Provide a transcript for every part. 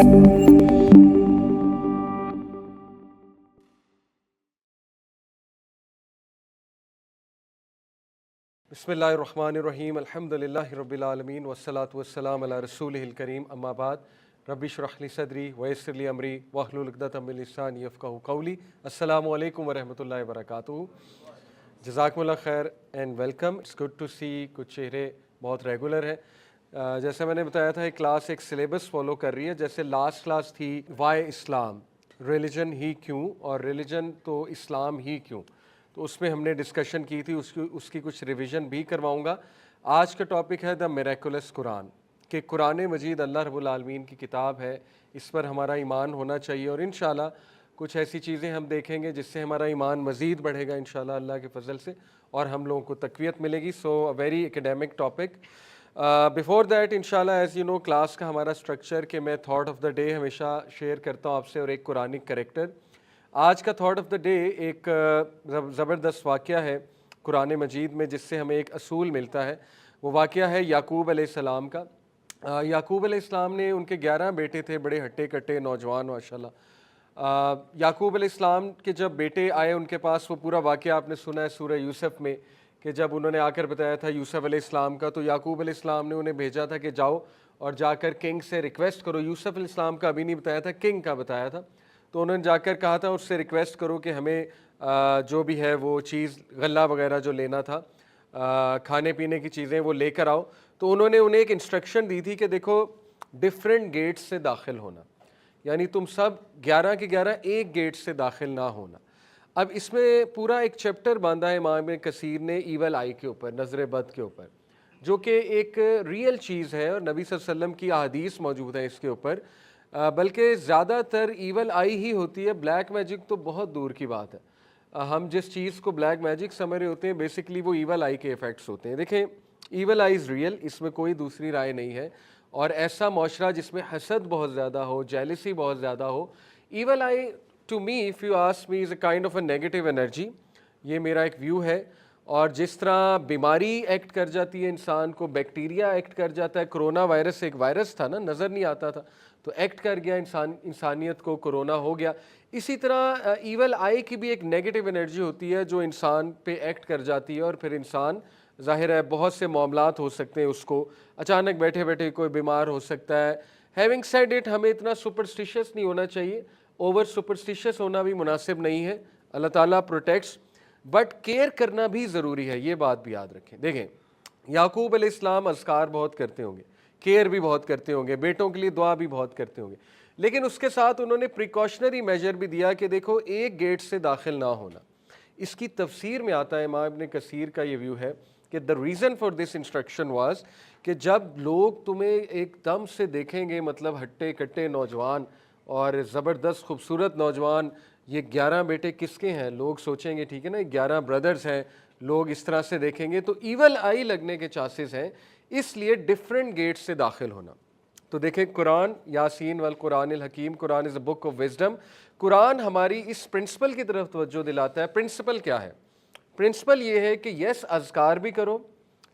بسم اللہ الرحمن الرحیم الحمدللہ رب العالمین والصلاة والسلام علی رسولہ الکریم اما بعد رب اشرح لی صدری ویسر لی امری واحلل عقدۃ من لسانی یفقہوا قولی. السلام علیکم ورحمۃ اللہ وبرکاتہ. جزاکم اللہ خیر and welcome. It's good to see کچھ چہرے بہت ریگولر ہیں. جیسے میں نے بتایا تھا ایک کلاس ایک سلیبس فالو کر رہی ہے. جیسے لاسٹ کلاس تھی وائی اسلام، ریلیجن ہی کیوں، اور ریلیجن تو اسلام ہی کیوں، تو اس میں ہم نے ڈسکشن کی تھی. اس کی کچھ ریویژن بھی کرواؤں گا. آج کا ٹاپک ہے دا میریکولس قرآن، کہ قرآن مجید اللہ رب العالمین کی کتاب ہے، اس پر ہمارا ایمان ہونا چاہیے. اور انشاءاللہ کچھ ایسی چیزیں ہم دیکھیں گے جس سے ہمارا ایمان مزید بڑھے گا انشاءاللہ اللہ کے فضل سے، اور ہم لوگوں کو تقویت ملے گی. So a very academic topic. Before that انشاءاللہ ایز یو نو کلاس کا ہمارا اسٹرکچر کہ میں تھاٹ آف دا ڈے ہمیشہ شیئر کرتا ہوں آپ سے، اور ایک قرآنک کریکٹر. آج کا تھاٹ آف دا ڈے ایک زبردست واقعہ ہے قرآن مجید میں جس سے ہمیں ایک اصول ملتا ہے. وہ واقعہ ہے یعقوب علیہ السلام کا. یعقوب علیہ السلام نے، ان کے 11 بیٹے تھے، بڑے ہٹے کٹے نوجوان ماشاءاللہ. یعقوب علیہ السلام کے جب بیٹے آئے ان کے پاس، وہ پورا واقعہ آپ نے سنا ہے سورہ یوسف میں، کہ جب انہوں نے آ کر بتایا تھا یوسف علیہ السلام کا، تو یعقوب علیہ السلام نے انہیں بھیجا تھا کہ جاؤ اور جا کر کنگ سے ریکویسٹ کرو. یوسف علیہ السلام کا ابھی نہیں بتایا تھا، کنگ کا بتایا تھا. تو انہوں نے جا کر کہا تھا اس سے ریکویسٹ کرو کہ ہمیں جو بھی ہے وہ چیز غلہ وغیرہ جو لینا تھا، کھانے پینے کی چیزیں وہ لے کر آؤ. تو انہوں نے انہیں ایک انسٹرکشن دی تھی کہ دیکھو ڈفرینٹ گیٹ سے داخل ہونا، یعنی تم سب 11 کے 11 ایک گیٹ سے داخل نہ ہونا. اب اس میں پورا ایک چیپٹر باندھا ہے امام ابن کثیر نے ایول آئی کے اوپر، نظر بد کے اوپر، جو کہ ایک ریئل چیز ہے، اور نبی صلی اللہ علیہ وسلم کی احادیث موجود ہیں اس کے اوپر. بلکہ زیادہ تر ایول آئی ہی ہوتی ہے، بلیک میجک تو بہت دور کی بات ہے. ہم جس چیز کو بلیک میجک سمجھ رہے ہوتے ہیں بیسیکلی وہ ایول آئی کے ایفیکٹس ہوتے ہیں. دیکھیں ایول آئی از ریئل، اس میں کوئی دوسری رائے نہیں ہے. اور ایسا معاشرہ جس میں حسد بہت زیادہ ہو، جیلسی بہت زیادہ ہو، evil eye to me if you ask me is a kind of a negative energy. یہ میرا ایک ویو ہے. اور جس طرح بیماری ایکٹ کر جاتی ہے انسان کو، بیکٹیریا ایکٹ کر جاتا ہے. کرونا وائرس ایک وائرس تھا نا، نظر نہیں آتا تھا، تو ایکٹ کر گیا انسانیت کو، کرونا ہو گیا. اسی طرح ایول آئی کی بھی ایک نیگیٹو انرجی ہوتی ہے جو انسان پہ ایکٹ کر جاتی ہے، اور پھر انسان ظاہر ہے بہت سے معاملات ہو سکتے ہیں، اس کو اچانک بیٹھے بیٹھے کوئی بیمار ہو سکتا ہے. ہیونگ سیڈ اٹ، ہمیں اتنا سپرسٹیشس نہیں ہونا چاہیے، اوور سپرسٹیشس ہونا بھی مناسب نہیں ہے. اللہ تعالیٰ پروٹیکٹس، بٹ کیئر کرنا بھی ضروری ہے، یہ بات بھی یاد رکھیں. دیکھیں یعقوب علیہ السلام اذکار بہت کرتے ہوں گے، کیئر بھی بہت کرتے ہوں گے، بیٹوں کے لیے دعا بھی بہت کرتے ہوں گے، لیکن اس کے ساتھ انہوں نے پریکاشنری میجر بھی دیا کہ دیکھو ایک گیٹ سے داخل نہ ہونا. اس کی تفسیر میں آتا ہے، امام ابن کثیر کا یہ ویو ہے کہ the reason for this instruction was کہ جب لوگ تمہیں ایک دم سے دیکھیں گے، مطلب ہٹے کٹے نوجوان اور زبردست خوبصورت نوجوان، یہ 11 بیٹے کس کے ہیں، لوگ سوچیں گے ٹھیک ہے نا 11 بردرز ہیں، لوگ اس طرح سے دیکھیں گے تو ایول آئی لگنے کے چانسز ہیں. اس لیے ڈفرینٹ گیٹ سے داخل ہونا. تو دیکھیں قرآن، یاسین والقرآن الحکیم، قرآن از اے بک آف وزڈم. قرآن ہماری اس پرنسپل کی طرف توجہ دلاتا ہے. پرنسپل کیا ہے؟ پرنسپل یہ ہے کہ یس اذکار بھی کرو،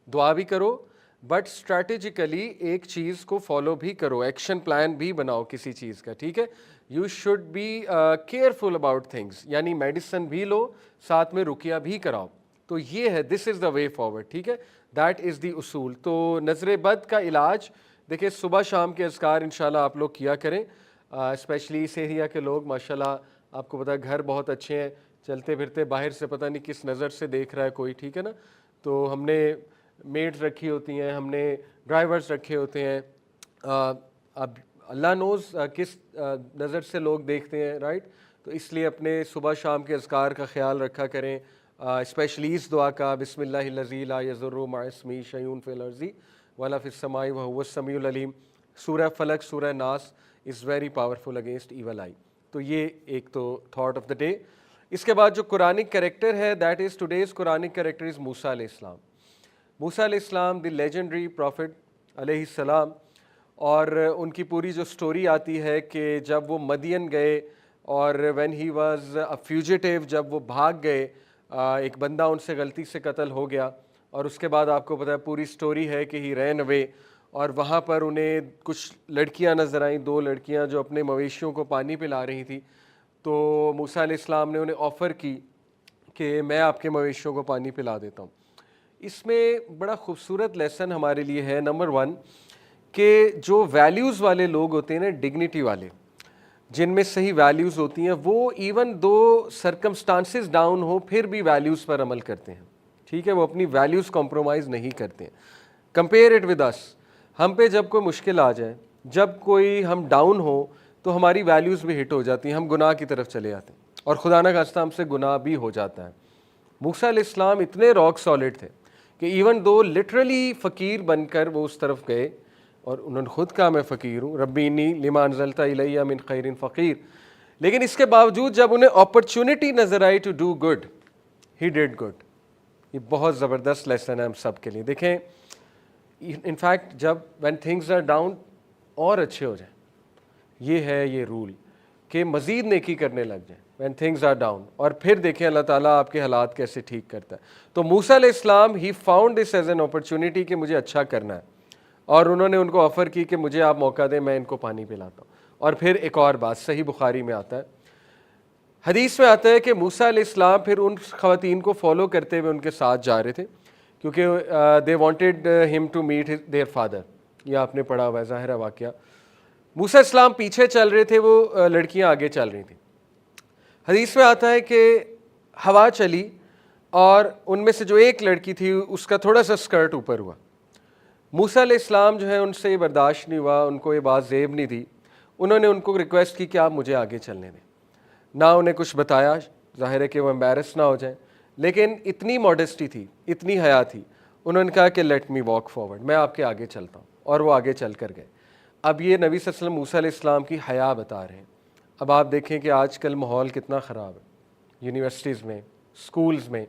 دعا بھی کرو، بٹ اسٹریٹجیکلی ایک چیز کو فالو بھی کرو، ایکشن پلان بھی بناؤ کسی چیز کا، ٹھیک ہے. You should be careful about things, یعنی میڈیسن بھی لو، ساتھ میں رقیہ بھی کراؤ. تو یہ ہے، this is the way forward, ٹھیک ہے، دیٹ از دی اصول. تو نظر بد کا علاج دیکھیں صبح شام کے اذکار انشاءاللہ آپ لوگ کیا کریں، اسپیشلی اس ایریا کے لوگ ماشاءاللہ آپ کو پتہ ہے گھر بہت اچھے ہیں، چلتے پھرتے باہر سے پتہ نہیں کس نظر سے دیکھ رہا ہے کوئی، ٹھیک ہے نا. تو ہم نے میڈز رکھی ہوتی ہیں، ہم نے ڈرائیورز رکھے ہوتے ہیں، اب اللہ نوز کس نظر سے لوگ دیکھتے ہیں، رائٹ. تو اس لیے اپنے صبح شام کے اذکار کا خیال رکھا کریں، اسپیشلی اس دعا کا، بسم اللہ الذی لا یضر مع اسمہ شیء فی الارض ولا فی السماء وہو السمیع العلیم. سورہ فلق، سورہ ناس is very powerful against evil eye. تو یہ ایک تو تھاٹ آف دا ڈے. اس کے بعد جو قرآنک کریکٹر ہے، that is today's Quranic character is Musa علیہ السلام. موسیٰ علیہ السلام دی لیجنڈری پروفٹ علیہ السلام. اور ان کی پوری جو سٹوری آتی ہے کہ جب وہ مدین گئے اور وین ہی واز اے فیوجیٹیو، جب وہ بھاگ گئے، ایک بندہ ان سے غلطی سے قتل ہو گیا، اور اس کے بعد آپ کو پتہ ہے پوری سٹوری ہے کہ ہی رین اوے. اور وہاں پر انہیں کچھ لڑکیاں نظر آئیں، 2 لڑکیاں جو اپنے مویشیوں کو پانی پلا رہی تھیں. تو موسیٰ علیہ السلام نے انہیں آفر کی کہ میں آپ کے مویشیوں کو پانی پلا دیتا ہوں. اس میں بڑا خوبصورت لیسن ہمارے لیے ہے. نمبر 1 کہ جو ویلیوز والے لوگ ہوتے ہیں نا، ڈگنیٹی والے، جن میں صحیح ویلیوز ہوتی ہیں، وہ ایون دو سرکمسٹانسز ڈاؤن ہو پھر بھی ویلیوز پر عمل کرتے ہیں. ٹھیک ہے، وہ اپنی ویلیوز کمپرومائز نہیں کرتے ہیں. Compare it with us. ہم پہ جب کوئی مشکل آ جائے، جب کوئی ہم ڈاؤن ہو، تو ہماری ویلیوز بھی ہٹ ہو جاتی ہیں، ہم گناہ کی طرف چلے جاتے ہیں، اور خدا نہ خواستہ ہم سے گناہ بھی ہو جاتا ہے. موسیٰ علیہ السلام اتنے راک سالڈ تھے کہ ایون دو لٹرلی فقیر بن کر وہ اس طرف گئے، اور انہوں نے خود کہا میں فقیر ہوں، ربی انی لما انزلت الی من خیر فقیر. لیکن اس کے باوجود جب انہیں اپرچونٹی نظر آئی to do good, he did good. یہ بہت زبردست لیسن ہے ہم سب کے لیے. دیکھیں انفیکٹ جب وین تھنگز آر ڈاؤن اور اچھے ہو جائیں، یہ ہے یہ رول کہ مزید نیکی کرنے لگ جائیں وین تھنگز آر ڈاؤن، اور پھر دیکھیں اللہ تعالیٰ آپ کے حالات کیسے ٹھیک کرتا ہے. تو موسیٰ علیہ السلام he found this as an opportunity کہ مجھے اچھا کرنا ہے، اور انہوں نے ان کو آفر کی کہ مجھے آپ موقع دیں، میں ان کو پانی پلاتا ہوں. اور پھر ایک اور بات صحیح بخاری میں آتا ہے، حدیث میں آتا ہے کہ موسیٰ علیہ السلام پھر ان خواتین کو فالو کرتے ہوئے ان کے ساتھ جا رہے تھے، کیونکہ دے وانٹیڈ ہم ٹو میٹ دیئر فادر. یہ آپ نے پڑھا ہوا ہے، ظاہر ہے واقعہ. موسیٰ علیہ السلام پیچھے چل رہے تھے، وہ لڑکیاں آگے چل رہی تھیں. حدیث میں آتا ہے کہ ہوا چلی اور ان میں سے جو ایک لڑکی تھی اس کا تھوڑا سا سکرٹ اوپر ہوا. موسیٰ علیہ السلام جو ہے ان سے یہ برداشت نہیں ہوا، ان کو یہ بات زیب نہیں تھی. انہوں نے ان کو ریکویسٹ کی کہ آپ مجھے آگے چلنے دیں. نہ انہیں کچھ بتایا، ظاہر ہے کہ وہ امبیرس نہ ہو جائیں، لیکن اتنی ماڈسٹی تھی، اتنی حیا تھی، انہوں نے کہا کہ لیٹ می واک فارورڈ، میں آپ کے آگے چلتا ہوں. اور وہ آگے چل کر گئے. اب یہ نبی صلی اللہ علیہ وسلم موسیٰ علیہ السلام کی حیا بتا رہے ہیں. اب آپ دیکھیں کہ آج کل ماحول کتنا خراب ہے یونیورسٹیز میں، سکولز میں.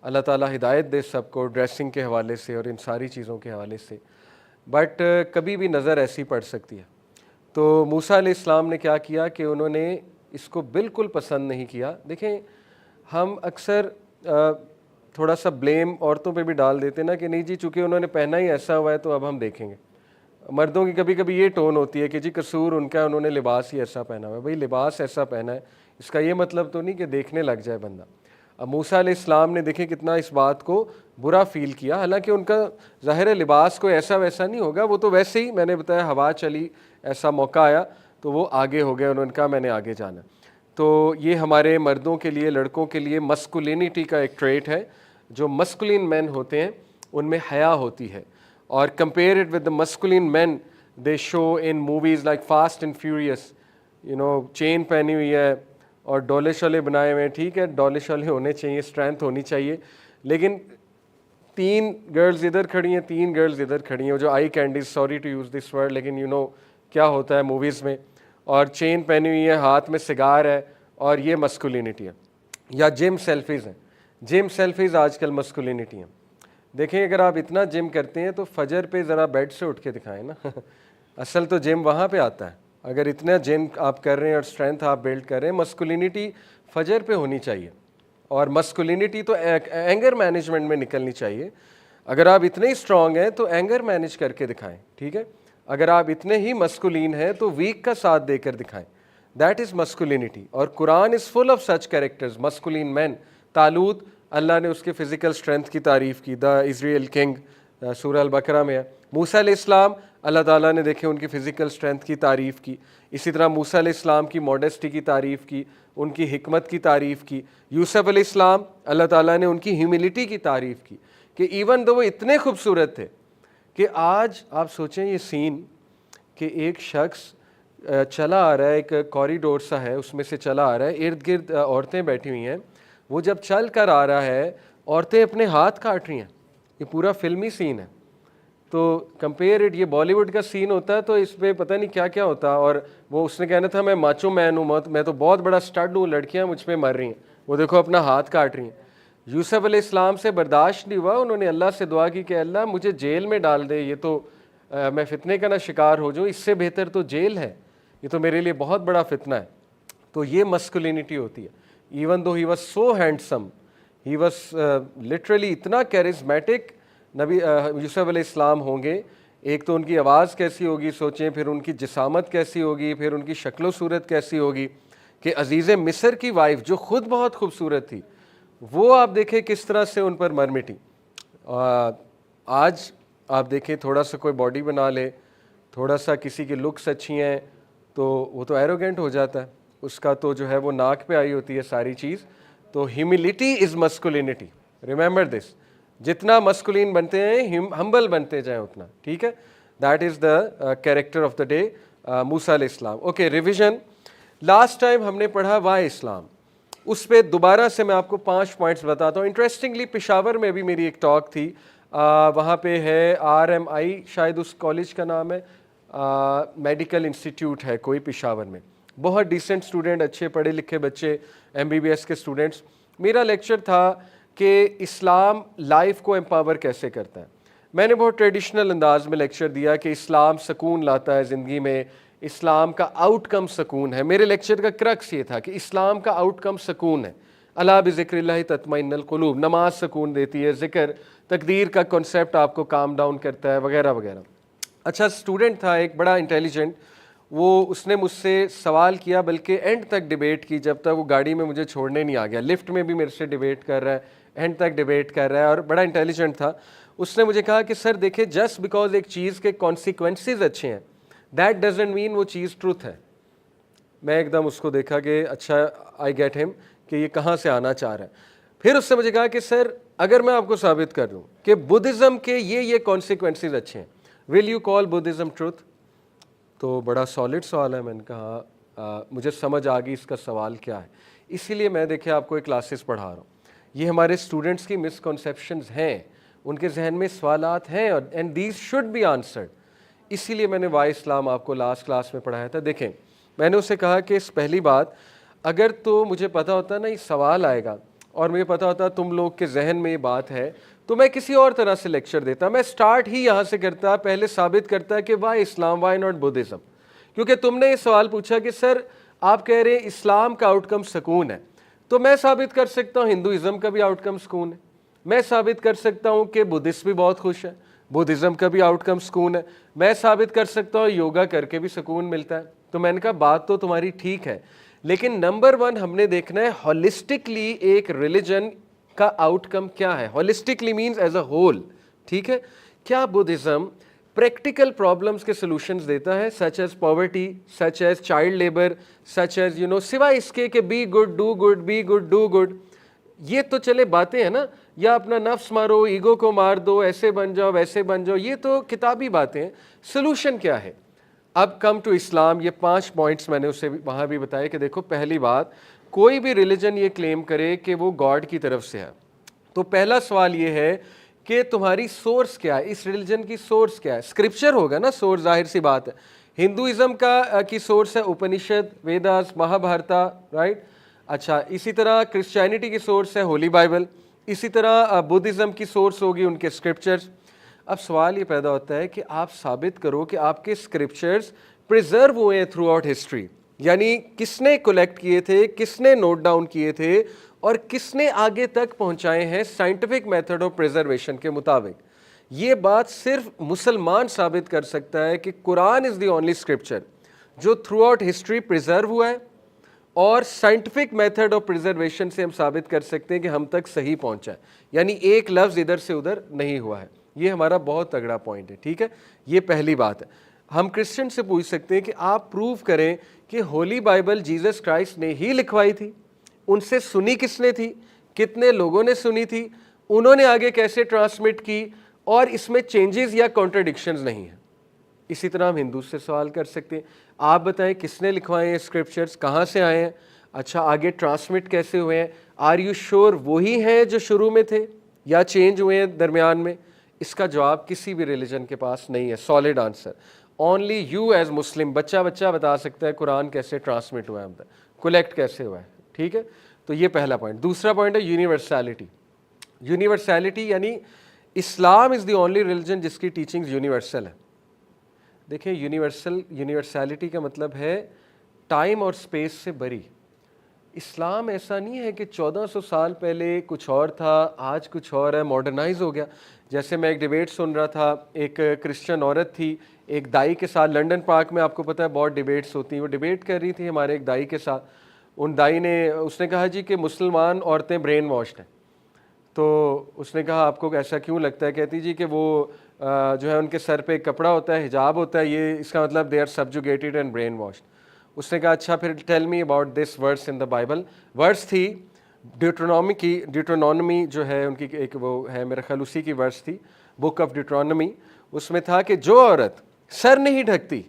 اللہ تعالیٰ ہدایت دے سب کو ڈریسنگ کے حوالے سے اور ان ساری چیزوں کے حوالے سے، بٹ کبھی بھی نظر ایسی پڑ سکتی ہے. تو موسیٰ علیہ السلام نے کیا کیا کہ انہوں نے اس کو بالکل پسند نہیں کیا. دیکھیں ہم اکثر تھوڑا سا بلیم عورتوں پہ بھی ڈال دیتے نا کہ نہیں جی چونکہ انہوں نے پہنا ہی ایسا ہوا ہے تو اب ہم دیکھیں گے. مردوں کی کبھی کبھی یہ ٹون ہوتی ہے کہ جی قصور ان کا، انہوں نے لباس ہی ایسا پہنا ہوا ہے. بھئی لباس ایسا پہنا ہے اس کا یہ مطلب تو نہیں کہ دیکھنے لگ جائے بندہ. اب موسیٰ علیہ السلام نے دیکھیں کتنا اس بات کو برا فیل کیا، حالانکہ ان کا ظاہر ہے لباس کوئی ایسا ویسا نہیں ہوگا، وہ تو ویسے ہی میں نے بتایا ہوا چلی، ایسا موقع آیا تو وہ آگے ہو گئے، انہوں نے کہا میں نے آگے جانا. تو یہ ہمارے مردوں کے لیے، لڑکوں کے لیے مسکولینٹی کا ایک ٹریٹ ہے. جو مسکولین مین ہوتے ہیں ان میں حیا ہوتی ہے. اور compare it with the masculine man they show in movies like Fast and Furious. Chain پہنی ہوئی ہے اور ڈولے شولے بنائے ہوئے ہیں. ٹھیک ہے ڈولے شولے ہونے چاہیے، اسٹرینتھ ہونی چاہیے، لیکن 3 گرلز ادھر کھڑی ہیں، 3 گرلز ادھر کھڑی ہیں، جو eye candies, sorry to use this word, لیکن کیا ہوتا ہے موویز میں. اور چین پہنی ہوئی ہے، ہاتھ میں سگار ہے، اور یہ مسکولینٹی ہے. یا جم سیلفیز ہیں، جم سیلفیز آج کل مسکولینٹی ہیں. دیکھیں اگر آپ اتنا جم کرتے ہیں تو فجر پہ ذرا بیڈ سے اٹھ کے دکھائیں نا. اصل تو جم وہاں پہ آتا ہے. اگر اتنا جم آپ کر رہے ہیں اور اسٹرینتھ آپ بلڈ کر رہے ہیں، مسکولینٹی فجر پہ ہونی چاہیے. اور مسکولینٹی تو اینگر مینجمنٹ میں نکلنی چاہیے. اگر آپ اتنے ہی اسٹرانگ ہیں تو اینگر مینج کر کے دکھائیں. ٹھیک ہے، اگر آپ اتنے ہی مسکولین ہیں تو ویک کا ساتھ دے کر دکھائیں. That is masculinity. اور Quran is full of such characters, مسکولین مین. طالوت، اللہ نے اس کے فزیکل اسٹرینتھ کی تعریف کی، دا اسرائیل کنگ، سورہ البقرہ میں ہے. موسیٰ علیہ السلام، اللہ تعالیٰ نے دیکھے ان کی فزیکل اسٹرینتھ کی تعریف کی. اسی طرح موسیٰ علیہ السلام کی ماڈسٹی کی تعریف کی، ان کی حکمت کی تعریف کی. یوسف علیہ السلام، اللہ تعالیٰ نے ان کی ہیوملٹی کی تعریف کی کہ ایون دو وہ اتنے خوبصورت تھے کہ آج آپ سوچیں یہ سین کہ ایک شخص چلا آ رہا ہے، ایک کوریڈور سا ہے اس میں سے چلا آ رہا ہے، ارد گرد عورتیں بیٹھی ہوئی ہیں. وہ جب چل کر آ رہا ہے عورتیں اپنے ہاتھ کاٹ رہی ہیں. یہ پورا فلمی سین ہے. تو کمپیئر اٹ، یہ بالی ووڈ کا سین ہوتا ہے تو اس پہ پتہ نہیں کیا کیا ہوتا. اور وہ اس نے کہنا تھا میں ماچو مین ہوں، میں تو بہت بڑا اسٹڈ ہوں، لڑکیاں مجھ پہ مر رہی ہیں، وہ دیکھو اپنا ہاتھ کاٹ رہی ہیں. یوسف علیہ السلام سے برداشت نہیں ہوا، انہوں نے اللہ سے دعا کی کہ اللہ مجھے جیل میں ڈال دے، یہ تو میں فتنے کا نہ شکار ہو جاؤں، اس سے بہتر تو جیل ہے، یہ تو میرے لیے بہت بڑا فتنہ ہے. تو یہ مسکولینٹی ہوتی ہے. Even though he was so handsome, he was literally اتنا کیریزمیٹک. نبی یوسف علیہ السلام ہوں گے ایک تو ان کی آواز کیسی ہوگی سوچیں، پھر ان کی جسامت کیسی ہوگی، پھر ان کی شکل و صورت کیسی ہوگی کہ عزیز مصر کی وائف جو خود بہت خوبصورت تھی وہ آپ دیکھیں کس طرح سے ان پر مر مٹی۔ آج آپ دیکھیں تھوڑا سا کوئی باڈی بنا لے، تھوڑا سا کسی کی لکس اچھی ہیں تو وہ تو ایروگینٹ ہو جاتا ہے، اس کا تو جو ہے وہ ناک پہ آئی ہوتی ہے ساری چیز۔ تو ہیوملٹی از مسکولینٹی، ریممبر دس، جتنا مسکولین بنتے ہیں ہمبل بنتے جائیں اتنا، ٹھیک ہے۔ That is the character of the day, Musa علیہ السلام۔ اوکے، ریویژن، لاسٹ ٹائم ہم نے پڑھا وائے اسلام، اس پہ دوبارہ سے میں آپ کو 5 پوائنٹس بتاتا ہوں۔ انٹرسٹنگلی پشاور میں بھی میری ایک ٹاک تھی، وہاں پہ ہے RMI شاید اس کالج کا نام ہے، میڈیکل انسٹیٹیوٹ ہے کوئی پشاور میں، بہت ڈیسنٹ اسٹوڈنٹ، اچھے پڑھے لکھے بچے، MBBS کے اسٹوڈنٹس۔ میرا لیکچر تھا کہ اسلام لائف کو امپاور کیسے کرتا ہے۔ میں نے بہت ٹریڈیشنل انداز میں لیکچر دیا کہ اسلام سکون لاتا ہے زندگی میں، اسلام کا آؤٹ کم سکون ہے۔ میرے لیکچر کا کرکس یہ تھا کہ اسلام کا آؤٹ کم سکون ہے، الا بذکر اللہ تطمئن القلوب، نماز سکون دیتی ہے، ذکر، تقدیر کا کنسیپٹ آپ کو کام ڈاؤن کرتا ہے، وغیرہ وغیرہ۔ اچھا، اسٹوڈنٹ تھا ایک بڑا انٹیلیجنٹ، اس نے مجھ سے سوال کیا، بلکہ اینڈ تک ڈیبیٹ کی، جب تک وہ گاڑی میں مجھے چھوڑنے نہیں آ گیا، لفٹ میں بھی میرے سے ڈیبیٹ کر رہا ہے، اینڈ تک ڈیبیٹ کر رہا ہے، اور بڑا انٹیلیجنٹ تھا۔ اس نے مجھے کہا کہ سر دیکھیں، جسٹ بیکاز ایک چیز کے کانسیکوینسز اچھے ہیں دیٹ ڈزنٹ مین وہ چیز ٹروتھ ہے۔ میں ایک دم اس کو دیکھا کہ اچھا، آئی گیٹ ہم کہ یہ کہاں سے آنا چاہ رہا ہے۔ پھر اس نے مجھے کہا کہ سر اگر میں آپ کو ثابت کر دوں کہ بدھزم کے یہ کانسیکوینسز اچھے ہیں، will you call Buddhism truth? تو بڑا سالڈ سوال ہے۔ میں نے کہا مجھے سمجھ آ گئی اس کا سوال کیا ہے، اسی لیے میں دیکھیں آپ کو ایک کلاسز پڑھا رہا ہوں۔ یہ ہمارے اسٹوڈنٹس کی مسکنسیپشنز ہیں، ان کے ذہن میں سوالات ہیں، اور and these should be answered. اسی لیے میں نے وائے اسلام آپ کو لاسٹ کلاس میں پڑھایا تھا۔ دیکھیں، میں نے اسے کہا کہ اس پہلی بات، اگر تو مجھے پتا ہوتا نا یہ سوال آئے گا اور مجھے پتا ہوتا تم لوگ کے ذہن میں یہ بات ہے، تو میں کسی اور طرح سے لیکچر دیتا، میں سٹارٹ ہی یہاں سے کرتا، پہلے ثابت کرتا کہ why Islam, why not Buddhism, کیونکہ تم نے یہ سوال پوچھا کہ سر آپ کہہ رہے ہیں اسلام کا آؤٹ کم سکون ہے، تو میں ثابت کر سکتا ہوں ہندوازم کا بھی آؤٹ کم سکون ہے، میں ثابت کر سکتا ہوں کہ بدھسٹ بھی بہت خوش ہے، بدھزم کا بھی آؤٹ کم سکون ہے، میں ثابت کر سکتا ہوں یوگا کر کے بھی سکون ملتا ہے۔ تو میں نے کہا بات تو تمہاری ٹھیک ہے، لیکن نمبر 1 ہم نے دیکھنا ہے ہولسٹکلی ایک ریلیجن کا آؤٹ کم کیا ہے۔ Holistically means as a whole, ٹھیک ہے؟ کیا بدھزم پریکٹیکل پرابلمس کے سلوشنز دیتا ہے، such as poverty, such as child labour, such as سوائے اس کے کہ be good do good, be good do good, یہ تو چلے باتیں ہیں نا، یا اپنا نفس مارو، ایگو کو مار دو، ایسے بن جاؤ ویسے بن جاؤ، یہ تو کتابی باتیں ہیں۔ سلوشن کیا ہے؟ اب کم ٹو اسلام، یہ 5 پوائنٹس میں نے اسے وہاں بھی بتایا کہ دیکھو، پہلی بات، کوئی بھی ریلیجن یہ کلیم کرے کہ وہ گاڈ کی طرف سے ہے، تو پہلا سوال یہ ہے کہ تمہاری سورس کیا ہے، اس ریلیجن کی سورس کیا ہے؟ اسکرپچر ہوگا نا سورس، ظاہر سی بات ہے۔ ہندوازم کی سورس ہے اپنشد، ویداس، مہا بھارتا، رائٹ؟ اچھا، اسی طرح کرسچینٹی کی سورس ہے ہولی بائبل، اسی طرح بدھزم کی سورس ہوگی ان کے اسکرپچرز۔ اب سوال یہ پیدا ہوتا ہے کہ آپ ثابت کرو کہ آپ کے اسکرپچرز پریزرو ہوئے ہیں تھرو آؤٹ ہسٹری، یعنی کس نے کولیکٹ کیے تھے، کس نے نوٹ ڈاؤن کیے تھے، اور کس نے آگے تک پہنچائے ہیں سائنٹیفک میتھڈ آف پریزرویشن کے مطابق۔ یہ بات صرف مسلمان ثابت کر سکتا ہے کہ قرآن از دی اونلی اسکرپچر جو تھرو آؤٹ ہسٹری پریزرو ہوا ہے، اور سائنٹیفک میتھڈ آف پریزرویشن سے ہم ثابت کر سکتے ہیں کہ ہم تک صحیح پہنچا ہے، یعنی ایک لفظ ادھر سے ادھر نہیں ہوا ہے۔ یہ ہمارا بہت تگڑا پوائنٹ ہے، ٹھیک ہے؟ یہ پہلی بات ہے۔ ہم کرسچن سے پوچھ سکتے ہیں کہ آپ پروو کریں کہ ہولی بائبل جیزس کرائسٹ نے ہی لکھوائی تھی، ان سے سنی کس نے تھی، کتنے لوگوں نے سنی تھی، انہوں نے آگے کیسے ٹرانسمٹ کی، اور اس میں چینجز یا کانٹرڈکشنز نہیں ہیں۔ اسی طرح ہم ہندو سے سوال کر سکتے ہیں، آپ بتائیں کس نے لکھوائے ہیں اسکرپچرز، کہاں سے آئے ہیں، اچھا آگے ٹرانسمٹ کیسے ہوئے ہیں، آر یو شور وہی ہیں جو شروع میں تھے یا چینج ہوئے ہیں درمیان میں؟ اس کا جواب کسی بھی ریلیجن کے پاس نہیں ہے، solid answer. Only you as Muslim, بچہ بتا سکتا ہے قرآن کیسے ٹرانسمٹ ہوا ہے، کولیکٹ کیسے ہوا ہے، ٹھیک ہے؟ تو یہ پہلا پوائنٹ۔ دوسرا پوائنٹ ہے یونیورسلٹی۔ یونیورسلٹی یعنی اسلام از دی اونلی ریلیجن جس کی ٹیچنگز یونیورسل ہے۔ دیکھیں، یونیورسلٹی کا مطلب ہے ٹائم اور اسپیس سے بری۔ اسلام ایسا نہیں ہے کہ 1400 سال پہلے کچھ اور تھا، آج کچھ اور ہے، ماڈرنائز ہو گیا. جیسے میں ایک ڈیبیٹ سن رہا تھا، ایک کرسچن عورت تھی ایک دائی کے ساتھ، لنڈن پارک میں آپ کو پتہ ہے بہت ڈیبیٹس ہوتی ہیں، وہ ڈیبیٹ کر رہی تھی ہمارے ایک دائی کے ساتھ. ان دائی نے اس نے کہا جی کہ مسلمان عورتیں برین واشڈ ہیں. تو اس نے کہا آپ کو ایسا کیوں لگتا ہے؟ کہتی جی کہ وہ جو ہے ان کے سر پہ ایک کپڑا ہوتا ہے، حجاب ہوتا ہے، یہ اس کا مطلب they are subjugated and brainwashed واشڈ. اس نے کہا اچھا پھر tell me about this verse in the Bible. Verse تھی ڈیوٹرونومی جو ہے ان کی ایک وہ ہے میرا خیال اسی کی ورس تھی، بک آف ڈیوٹرونومی. اس میں تھا کہ جو عورت سر نہیں ڈھکتی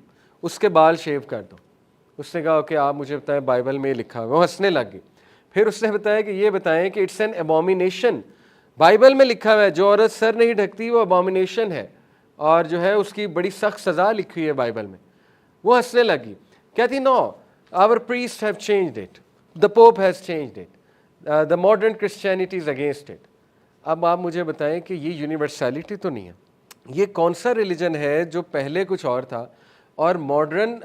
اس کے بال شیو کر دو. اس نے کہا کہ آپ مجھے بتائیں بائبل میں لکھا ہوا. وہ ہنسنے لگ گئی. پھر اس نے بتایا کہ یہ بتائیں کہ اٹس این ابومینیشن، بائبل میں لکھا ہوا ہے جو عورت سر نہیں ڈھکتی وہ ابومینیشن ہے، اور جو ہے اس کی بڑی سخت سزا لکھی ہوئی ہے بائبل میں. وہ ہنسنے لگی. کہتی نو our priests have changed it, the pope has changed it, the modern Christianity is against it. اب آپ مجھے بتائیں کہ یہ یونیورسیلٹی تو نہیں ہے. یہ کون سا ریلیجن ہے جو پہلے کچھ اور تھا اور ماڈرن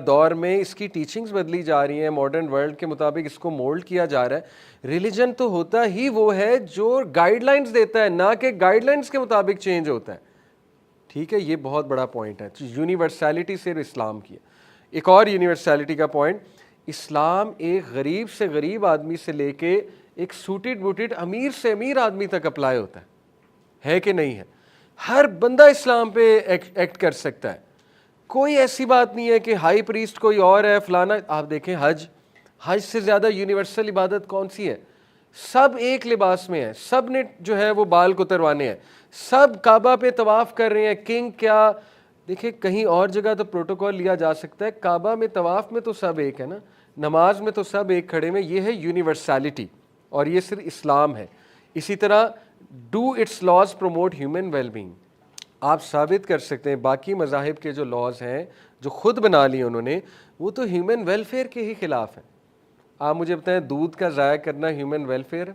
دور میں اس کی ٹیچنگز بدلی جا رہی ہیں، ماڈرن ورلڈ کے مطابق اس کو مولڈ کیا جا رہا ہے. ریلیجن تو ہوتا ہی وہ ہے جو گائیڈ لائنز دیتا ہے، نہ کہ گائیڈ لائنز کے مطابق چینج ہوتا ہے. ٹھیک ہے، یہ بہت بڑا پوائنٹ ہے. یونیورسیلٹی صرف اسلام کی ہے. ایک اور یونیورسیلٹی کا پوائنٹ، اسلام ایک غریب سے غریب آدمی سے لے کے ایک سوٹڈ بوٹڈ امیر سے امیر آدمی تک اپلائی ہوتا ہے کہ نہیں ہے؟ ہر بندہ اسلام پہ ایکٹ کر سکتا ہے. کوئی ایسی بات نہیں ہے کہ ہائی پریسٹ کوئی اور ہے فلانا. آپ دیکھیں حج سے زیادہ یونیورسل عبادت کون سی ہے؟ سب ایک لباس میں ہیں، سب نے جو ہے وہ بال کتروانے ہیں، سب کعبہ پہ طواف کر رہے ہیں. کنگ کیا دیکھیں کہیں اور جگہ تو پروٹوکول لیا جا سکتا ہے، کعبہ میں طواف میں تو سب ایک ہے نا، نماز میں تو سب ایک کھڑے میں. یہ ہے یونیورسیلٹی اور یہ صرف اسلام ہے. اسی طرح do its laws promote human well being. آپ ثابت کر سکتے ہیں باقی مذاہب کے جو لاز ہیں جو خود بنا لیے انہوں نے، وہ تو ہیومن ویلفیئر کے ہی خلاف ہیں. آپ مجھے بتائیں دودھ کا ضائع کرنا ہیومن ویلفیئر ہے؟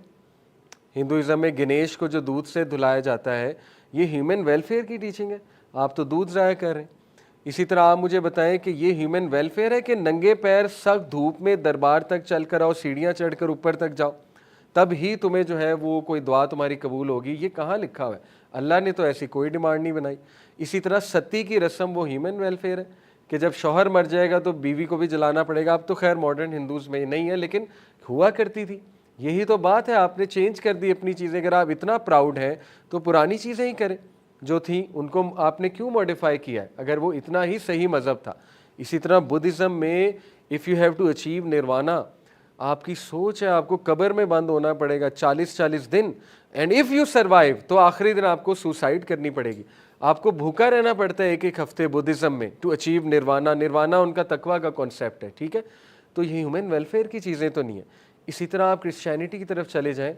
ہندوازم میں گنیش کو جو دودھ سے دھلایا جاتا ہے یہ ہیومن ویلفیئر کی ٹیچنگ ہے. آپ تو دودھ ضائع کر رہے ہیں. اسی طرح آپ مجھے بتائیں کہ یہ ہیومن ویلفیئر ہے کہ ننگے پیر سخت دھوپ میں دربار تک چل کر آؤ، سیڑھیاں چڑھ کر اوپر تک جاؤ تب ہی تمہیں جو ہے وہ کوئی دعا تمہاری قبول ہوگی؟ یہ کہاں لکھا ہوا ہے؟ اللہ نے تو ایسی کوئی ڈیمانڈ نہیں بنائی. اسی طرح ستی کی رسم وہ ہیومن ویلفیئر ہے کہ جب شوہر مر جائے گا تو بیوی کو بھی جلانا پڑے گا. اب تو خیر ماڈرن ہندوز میں نہیں ہے لیکن ہوا کرتی تھی. یہی تو بات ہے، آپ نے چینج کر دی اپنی چیزیں. اگر آپ اتنا پراؤڈ ہیں تو پرانی چیزیں ہی کریں جو تھیں، ان کو آپ نے کیوں ماڈیفائی کیا ہے اگر وہ اتنا ہی صحیح مذہب تھا. اسی طرح بدھزم میں if you have to achieve nirvana, آپ کی سوچ ہے آپ کو قبر میں بند ہونا پڑے گا 40 دن، اینڈ اف یو سروائیو تو آخری دن آپ کو سوسائڈ کرنی پڑے گی. آپ کو بھوکا رہنا پڑتا ہے ایک ہفتے بدھزم میں ٹو اچیو نروانا. نروانا ان کا تقویٰ کا کانسیپٹ ہے. ٹھیک ہے، تو یہ ہیومن ویلفیئر کی چیزیں تو نہیں ہیں. اسی طرح آپ کرسچینٹی کی طرف چلے جائیں،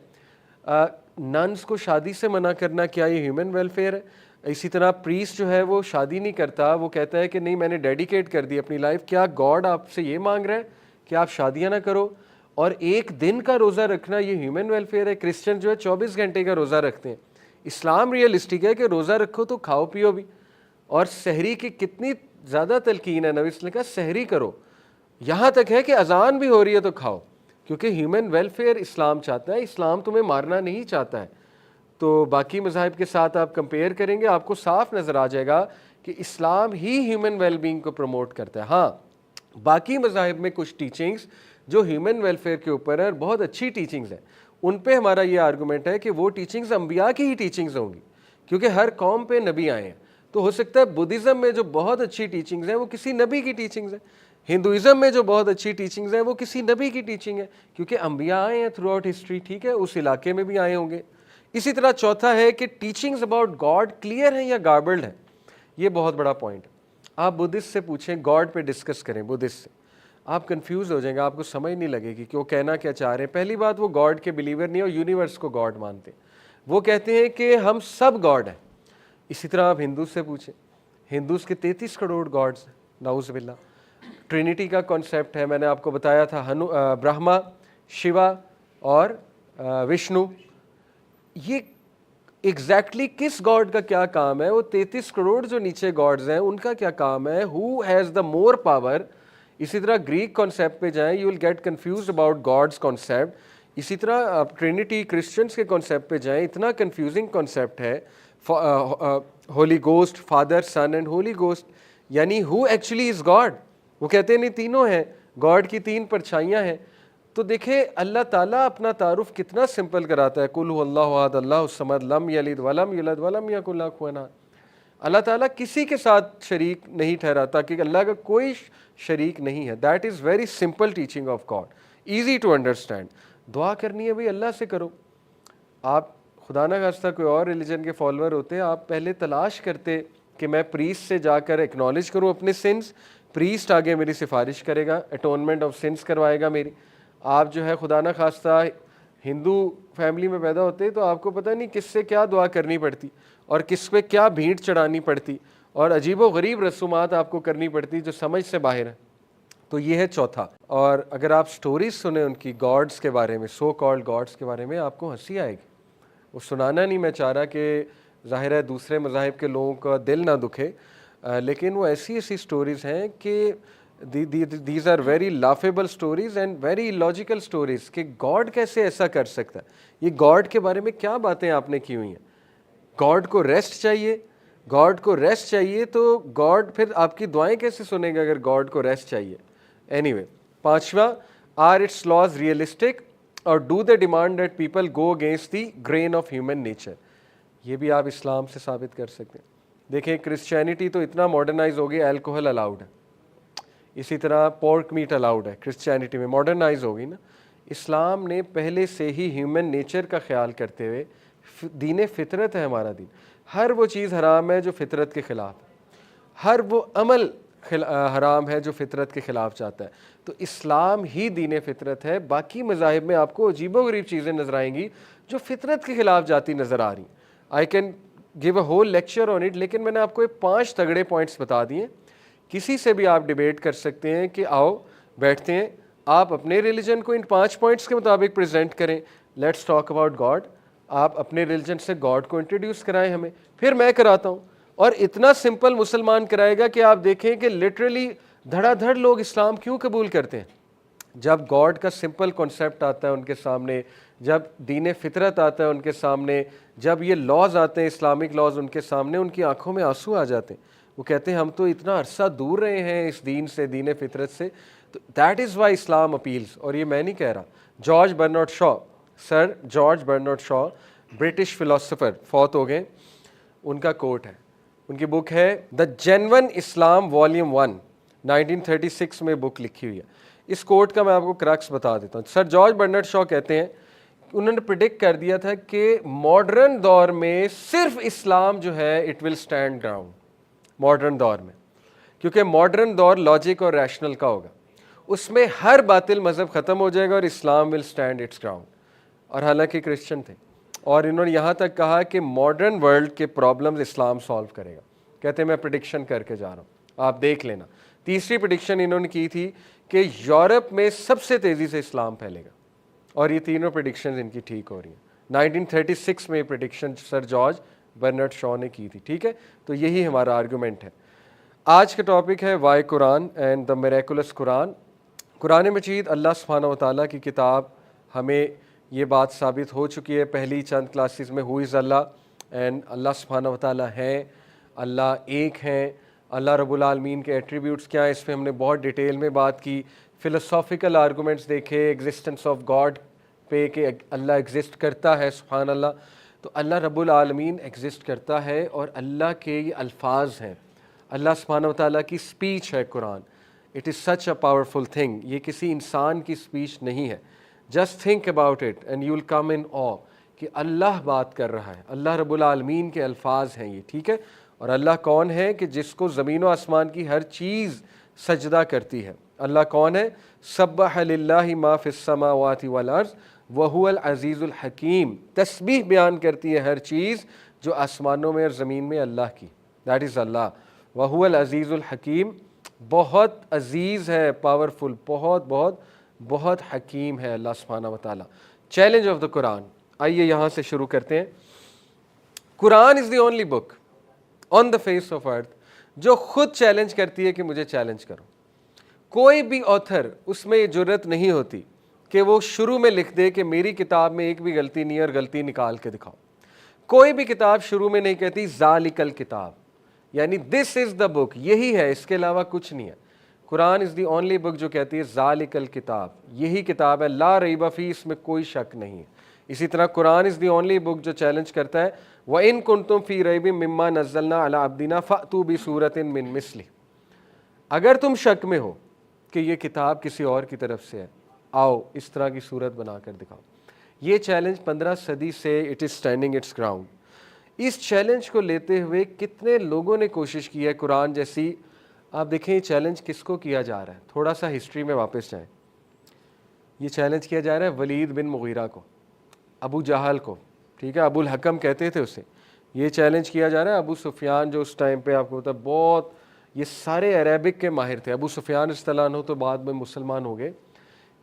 ننس کو شادی سے منع کرنا، کیا یہ ہیومن ویلفیئر ہے؟ اسی طرح پریسٹ جو ہے وہ شادی نہیں کرتا، وہ کہتا ہے کہ نہیں میں نے ڈیڈیکیٹ کر دی اپنی لائف. کیا گاڈ آپ سے یہ مانگ رہا ہے کہ آپ شادیاں نہ کرو؟ اور ایک دن کا روزہ رکھنا یہ ہیومن ویلفیئر ہے؟ کرسچن جو ہے 24 گھنٹے کا روزہ رکھتے ہیں. اسلام ریئلسٹک ہے کہ روزہ رکھو تو کھاؤ پیو بھی. اور سحری کی کتنی زیادہ تلقین ہے، نبی صلی اللہ علیہ وسلم نے کہا سحری کرو، یہاں تک ہے کہ اذان بھی ہو رہی ہے تو کھاؤ، کیونکہ ہیومن ویلفیئر اسلام چاہتا ہے. اسلام تمہیں مارنا نہیں چاہتا ہے. تو باقی مذاہب کے ساتھ آپ کمپیئر کریں گے آپ کو صاف نظر آ جائے گا کہ اسلام ہی ہیومن ویل بینگ کو پروموٹ کرتا ہے. ہاں باقی مذاہب میں کچھ ٹیچنگز جو ہیومن ویلفیئر کے اوپر ہے اور بہت اچھی ٹیچنگز ہیں، ان پہ ہمارا یہ آرگومنٹ ہے کہ وہ ٹیچنگز انبیاء کی ہی ٹیچنگز ہوں گی، کیونکہ ہر قوم پہ نبی آئے ہیں. تو ہو سکتا ہے بدھزم میں جو بہت اچھی ٹیچنگز ہیں وہ کسی نبی کی ٹیچنگز ہیں، ہندوازم میں جو بہت اچھی ٹیچنگز ہیں وہ کسی نبی کی ٹیچنگ ہے، کیونکہ انبیاء آئے ہیں تھرو آؤٹ ہسٹری. ٹھیک ہے، اس علاقے میں بھی آئے ہوں گے. اسی طرح چوتھا ہے کہ ٹیچنگز اباؤٹ گاڈ کلیئر ہیں یا گاربلڈ ہیں. یہ بہت بڑا پوائنٹ ہے. آپ بدھسٹ سے پوچھیں، گاڈ پہ ڈسکس کریں بدھسٹ سے، آپ کنفیوز ہو جائیں گے، آپ کو سمجھ نہیں لگے گی کہ وہ کہنا کیا چاہ رہے ہیں. پہلی بات وہ گاڈ کے بلیور نہیں اور یونیورس کو گاڈ مانتے ہیں. وہ کہتے ہیں کہ ہم سب گاڈ ہیں. اسی طرح آپ ہندوز سے پوچھیں، ہندوز کے 33 کروڑ گاڈز ہیں، نعوذ باللہ. ٹرینٹی کا کانسیپٹ ہے، میں نے آپ کو بتایا تھا، برہما، شیوا اور وشنو. یہ ایگزیکٹلی کس گاڈ کا کیا کام ہے؟ وہ 33 کروڑ جو نیچے گاڈز ہیں ان کا کیا کام ہے؟ Who has the more power اسی طرح گریک کانسیپٹ پہ جائیں, you will get confused about God's concept. اسی طرح آپ ٹرینٹی کرسچنس کے کانسیپٹ پہ جائیں, اتنا کنفیوزنگ کانسیپٹ ہے. Holy ghost, father son and holy ghost, یعنی ہو ایکچولی از گاڈ. وہ کہتے ہیں نہیں تینوں ہیں, گاڈ کی تین پرچھائیاں ہیں. تو دیکھیں اللہ تعالیٰ اپنا تعارف کتنا سمپل کراتا ہے, قل هو اللہ احد اللہ الصمد لم یلد ولم یولد ولم یکن لہ کفوا احد. اللہ تعالیٰ کسی کے ساتھ شریک نہیں ٹھہراتا, کہ اللہ کا کوئی شریک نہیں ہے. That is very simple teaching of God, easy to understand. دعا کرنی ہے بھائی اللہ سے کرو. آپ خدا نہ خواستہ کوئی اور ریلیجن کے فالوور ہوتے, آپ پہلے تلاش کرتے کہ میں پریسٹ سے جا کر ایکنالج کروں اپنے سنس, پریسٹ آگے میری سفارش کرے گا, اٹونمنٹ آف سنس کروائے گا میری. آپ جو ہے خدا نہ خواستہ ہندو فیملی میں پیدا ہوتے تو آپ کو پتہ نہیں کس سے کیا دعا کرنی پڑتی اور کس پہ کیا بھیٹ چڑھانی پڑتی, اور عجیب و غریب رسومات آپ کو کرنی پڑتی جو سمجھ سے باہر ہے. تو یہ ہے چوتھا. اور اگر آپ سٹوریز سنیں ان کی گاڈس کے بارے میں, سو کالڈ گاڈس کے بارے میں, آپ کو ہنسی آئے گی. وہ سنانا نہیں میں چاہ رہا کہ ظاہر ہے دوسرے مذاہب کے لوگوں کا دل نہ دکھے, لیکن وہ ایسی ایسی سٹوریز ہیں کہ these are very laughable stories and very logical stories, کہ گاڈ کیسے ایسا کر سکتا ہے. یہ گاڈ کے بارے میں کیا باتیں آپ نے کی ہوئی ہیں. گاڈ کو ریسٹ چاہیے, گاڈ کو ریسٹ چاہیے, تو گاڈ پھر آپ کی دعائیں کیسے سنے گا اگر گاڈ کو ریسٹ چاہیے. اینی وے, پانچواں, آر اٹس لاز ریئلسٹک اور do they demand that people go against the green of human nature. یہ بھی آپ اسلام سے ثابت کر سکتے ہیں. دیکھیں کرسچینٹی تو اتنا ماڈرنائز ہو گئی, الکوہل الاؤڈ ہے, اسی طرح پورک میٹ الاؤڈ ہے کرسچینٹی میں, ماڈرنائز ہو گئی نا. اسلام نے پہلے سے ہی ہیومن نیچر کا خیال کرتے ہوئے, دین فطرت ہے ہمارا دین, ہر وہ چیز حرام ہے جو فطرت کے خلاف ہے, ہر وہ عمل حرام ہے جو فطرت کے خلاف جاتا ہے. تو اسلام ہی دین فطرت ہے. باقی مذاہب میں آپ کو عجیب و غریب چیزیں نظر آئیں گی جو فطرت کے خلاف جاتی نظر آ رہی ہیں. I can give a whole lecture on it, لیکن میں نے آپ کو 5 تگڑے پوائنٹس بتا دیے. کسی سے بھی آپ ڈیبیٹ کر سکتے ہیں کہ آؤ بیٹھتے ہیں, آپ اپنے ریلیجن کو ان 5 پوائنٹس کے مطابق پریزنٹ کریں, لیٹس ٹاک اباؤٹ گاڈ. آپ اپنے ریلیجن سے گاڈ کو انٹروڈیوس کرائیں ہمیں, پھر میں کراتا ہوں. اور اتنا سمپل مسلمان کرائے گا کہ آپ دیکھیں کہ لٹرلی دھڑا دھڑ لوگ اسلام کیوں قبول کرتے ہیں. جب گاڈ کا سمپل کانسیپٹ آتا ہے ان کے سامنے, جب دین فطرت آتا ہے ان کے سامنے, جب یہ لاز آتے ہیں اسلامک لاز ان کے سامنے, ان کی آنکھوں میں آنسو آ جاتے ہیں. وہ کہتے ہیں ہم تو اتنا عرصہ دور رہے ہیں اس دین سے, دین فطرت سے. تو that is why Islam appeals. اور یہ میں نہیں کہہ رہا, جارج برنارڈ شاء, سر جارج برنارڈ شاء, برٹش فلاسفر, فوت ہو گئے, ان کا کوٹ ہے, ان کی بک ہے دا جینون اسلام والیوم 1, 1936 میں بک لکھی ہوئی ہے. اس کوٹ کا میں آپ کو کریکٹس بتا دیتا ہوں. سر جارج برنارڈ شاء کہتے ہیں, انہوں نے پریڈکٹ کر دیا تھا کہ ماڈرن دور میں صرف اسلام جو ہے it will stand ground, modern دور میں, کیونکہ ماڈرن دور لاجک اور ریشنل کا ہوگا, اس میں ہر باطل مذہب ختم ہو جائے گا اور اسلام ول اسٹینڈ اٹس گراؤنڈ. اور حالانکہ کرسچن تھے, اور انہوں نے یہاں تک کہا کہ ماڈرن ورلڈ کے پرابلمز اسلام سالو کرے گا. کہتے ہیں میں پریڈکشن کر کے جا رہا ہوں, آپ دیکھ لینا. تیسری پریڈکشن انہوں نے کی تھی کہ یورپ میں سب سے تیزی سے اسلام پھیلے گا, اور یہ تینوں پریڈکشنز ان کی ٹھیک ہو رہی ہیں. 1936 میں پریڈکشن سر جارج برنارڈ شاء نے کی تھی. ٹھیک ہے, تو یہی ہمارا آرگومنٹ ہے. آج کا ٹاپک ہے why Quran and the miraculous Quran. Quran مجید اللہ سبحانہ و تعالیٰ کی کتاب. ہمیں یہ بات ثابت ہو چکی ہے پہلی چند کلاسز میں, ہو از اللہ, اینڈ اللہ سبحانہ و تعالیٰ ہیں, اللہ ایک ہیں. اللہ رب العالمین کے ایٹریبیوٹس کیا ہیں, اس پہ ہم نے بہت ڈیٹیل میں بات کی. فلسافیکل آرگومنٹس دیکھے ایگزسٹنس آف گاڈ پہ, کہ اللہ ایگزسٹ کرتا ہے, سبحان اللہ. تو اللہ رب العالمین ایگزسٹ کرتا ہے, اور اللہ کے یہ الفاظ ہیں, اللہ سبحانہ و تعالیٰ کی اسپیچ ہے Quran. It is such a powerful thing. یہ کسی انسان کی اسپیچ نہیں ہے. Just think about it and you will come in a کہ اللہ بات کر رہا ہے, اللہ رب العالمین کے الفاظ ہیں یہ. ٹھیک ہے, اور اللہ کون ہے کہ جس کو زمین و آسمان کی ہر چیز سجدہ کرتی ہے. اللہ کون ہے؟ سبح للہ ما فی السماوات والارض وہو العزیز الحکیم. تسبیح بیان کرتی ہے ہر چیز جو آسمانوں میں اور زمین میں اللہ کی. دیٹ از اللہ. وہو العزیز الحکیم, بہت عزیز ہے, پاورفل, بہت بہت بہت حکیم ہے اللہ سبحانہ و تعالیٰ. Challenge of the Quran. آئیے یہاں سے شروع کرتے ہیں. Quran is the only book on the face of earth جو خود چیلنج کرتی ہے کہ مجھے چیلنج کرو. کوئی بھی آتھر اس میں یہ جرت نہیں ہوتی کہ وہ شروع میں لکھ دے کہ میری کتاب میں ایک بھی غلطی نہیں ہے اور غلطی نکال کے دکھاؤ. کوئی بھی کتاب شروع میں نہیں کہتی ذالک الکتاب، یعنی دس از دا بک، یہی ہے، اس کے علاوہ کچھ نہیں ہے. قرآن از دی اونلی بک جو کہتی ہے ذالک الکتاب، یہی کتاب ہے، لا ریب فیہ، اس میں کوئی شک نہیں ہے. اسی طرح قرآن از دی اونلی بک جو چیلنج کرتا ہے وَإِن كُنتُمْ فِي رَيْبٍ مِّمَّا نَزَّلْنَا عَلَىٰ عَبْدِنَا فَأْتُوا بِسُورَةٍ مِّن مِّثْلِهِ، اگر تم شک میں ہو کہ یہ کتاب کسی اور کی طرف سے ہے، آؤ اس طرح کی صورت بنا کر دکھاؤ. یہ چیلنج 15 صدی سے it is standing its ground. اس چیلنج کو لیتے ہوئے کتنے لوگوں نے کوشش کی ہے قرآن جیسی. آپ دیکھیں یہ چیلنج کس کو کیا جا رہا ہے، تھوڑا سا ہسٹری میں واپس جائیں. یہ چیلنج کیا جا رہا ہے ولید بن مغیرہ کو، ابو جہل کو، ٹھیک ہے، ابو الحکم کہتے تھے اسے. یہ چیلنج کیا جا رہا ہے ابو سفیان، جو اس ٹائم پہ آپ کو پتا بہت، یہ سارے عربک کے ماہر تھے. ابو سفیان رضی اللہ عنہ تو بعد میں مسلمان ہو گئے.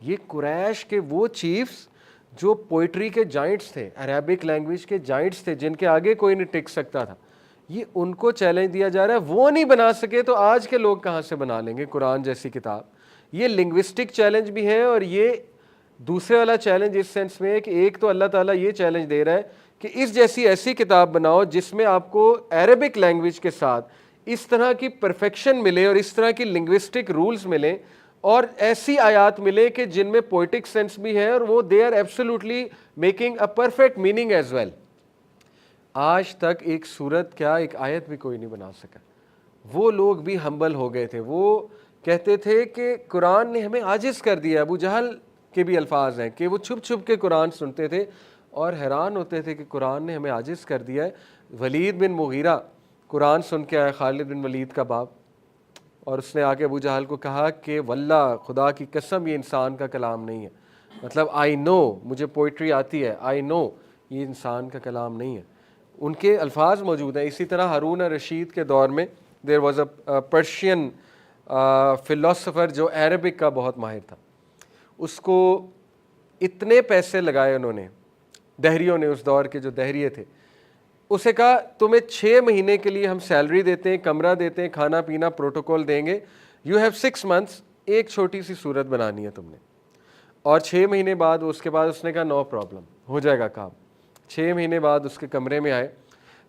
یہ قریش کے وہ چیفز جو پوئٹری کے جائنٹس تھے، عربک لینگویج کے جائنٹس تھے، جن کے آگے کوئی نہیں ٹک سکتا تھا، یہ ان کو چیلنج دیا جا رہا ہے. وہ نہیں بنا سکے تو آج کے لوگ کہاں سے بنا لیں گے قرآن جیسی کتاب. یہ لنگوسٹک چیلنج بھی ہے، اور یہ دوسرے والا چیلنج اس سینس میں ہے کہ ایک تو اللہ تعالیٰ یہ چیلنج دے رہا ہے کہ اس جیسی ایسی کتاب بناؤ جس میں آپ کو عربک لینگویج کے ساتھ اس طرح کی پرفیکشن ملے اور اس طرح کی لنگوسٹک رولز ملیں اور ایسی آیات ملے کہ جن میں پوئٹک سینس بھی ہے اور وہ they are absolutely making a perfect meaning as well. آج تک ایک سورت کیا ایک آیت بھی کوئی نہیں بنا سکا. وہ لوگ بھی ہمبل ہو گئے تھے، وہ کہتے تھے کہ قرآن نے ہمیں عاجز کر دیا. ابو جہل کے بھی الفاظ ہیں کہ وہ چھپ چھپ کے قرآن سنتے تھے اور حیران ہوتے تھے کہ قرآن نے ہمیں عاجز کر دیا ہے. ولید بن مغیرہ قرآن سن کے آیا، خالد بن ولید کا باپ، اور اس نے آ کے ابو جہل کو کہا کہ واللہ خدا کی قسم یہ انسان کا کلام نہیں ہے. مطلب آئی نو، مجھے پوئٹری آتی ہے، آئی نو یہ انسان کا کلام نہیں ہے. ان کے الفاظ موجود ہیں. اسی طرح ہارون رشید کے دور میں there was a Persian philosopher جو عربک کا بہت ماہر تھا. اس کو اتنے پیسے لگائے انہوں نے، دہریوں نے، اس دور کے جو دہریے تھے، اسے کہا تمہیں 6 مہینے کے لیے ہم سیلری دیتے ہیں، کمرہ دیتے ہیں، کھانا پینا پروٹوکول دیں گے، یو ہیو 6 months، ایک چھوٹی سی صورت بنانی ہے تم نے. اور 6 مہینے بعد اس کے بعد اس نے کہا نو پرابلم، ہو جائے گا کام. 6 مہینے بعد اس کے کمرے میں آئے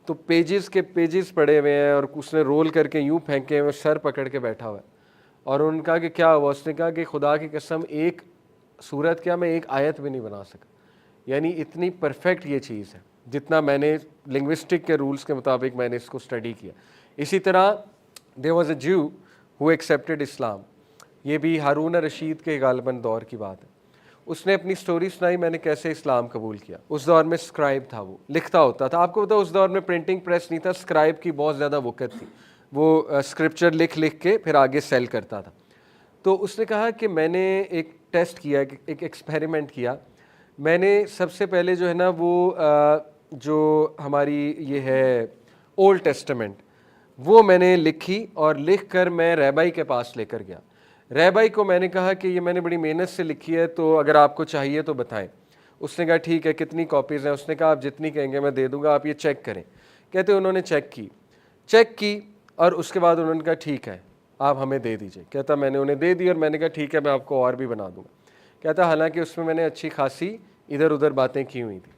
تو پیجز کے پیجز پڑے ہوئے ہیں اور اس نے رول کر کے یوں پھینکے ہوئے، سر پکڑ کے بیٹھا ہوا ہے. اور انہوں نے کہا کہ کیا ہوا؟ اس نے کہا کہ خدا کی قسم ایک صورت کیا میں ایک آیت بھی نہیں بنا سکا. یعنی اتنی پرفیکٹ یہ چیز ہے جتنا میں نے لنگوسٹک کے رولز کے مطابق میں نے اس کو اسٹڈی کیا. اسی طرح there was a Jew who accepted اسلام. یہ بھی ہارون رشید کے غالباً دور کی بات ہے. اس نے اپنی سٹوری سنائی میں نے کیسے اسلام قبول کیا. اس دور میں اسکرائب تھا، وہ لکھتا ہوتا تھا. آپ کو پتا اس دور میں پرنٹنگ پریس نہیں تھا، اسکرائب کی بہت زیادہ وقت تھی. وہ اسکرپچر لکھ کے پھر آگے سیل کرتا تھا. تو اس نے کہا کہ میں نے ایک ٹیسٹ کیا، ایک ایکسپیریمنٹ کیا. میں نے سب سے پہلے جو ہے نا وہ جو ہماری یہ ہے اولڈ ٹیسٹمنٹ وہ میں نے لکھی اور لکھ کر میں ریبائی کے پاس لے کر گیا. ریبائی کو میں نے کہا کہ یہ میں نے بڑی محنت سے لکھی ہے تو اگر آپ کو چاہیے تو بتائیں. اس نے کہا ٹھیک ہے، کتنی کاپیز ہیں؟ اس نے کہا آپ جتنی کہیں گے میں دے دوں گا، آپ یہ چیک کریں. کہتے انہوں نے چیک کی اور اس کے بعد انہوں نے کہا ٹھیک ہے آپ ہمیں دے دیجئے. کہتا میں نے انہیں دے دی اور میں نے کہا ٹھیک ہے میں آپ کو اور بھی بنا دوں گا. کہتا حالانکہ اس میں نے اچھی خاصی ادھر ادھر باتیں کی ہوئی تھی،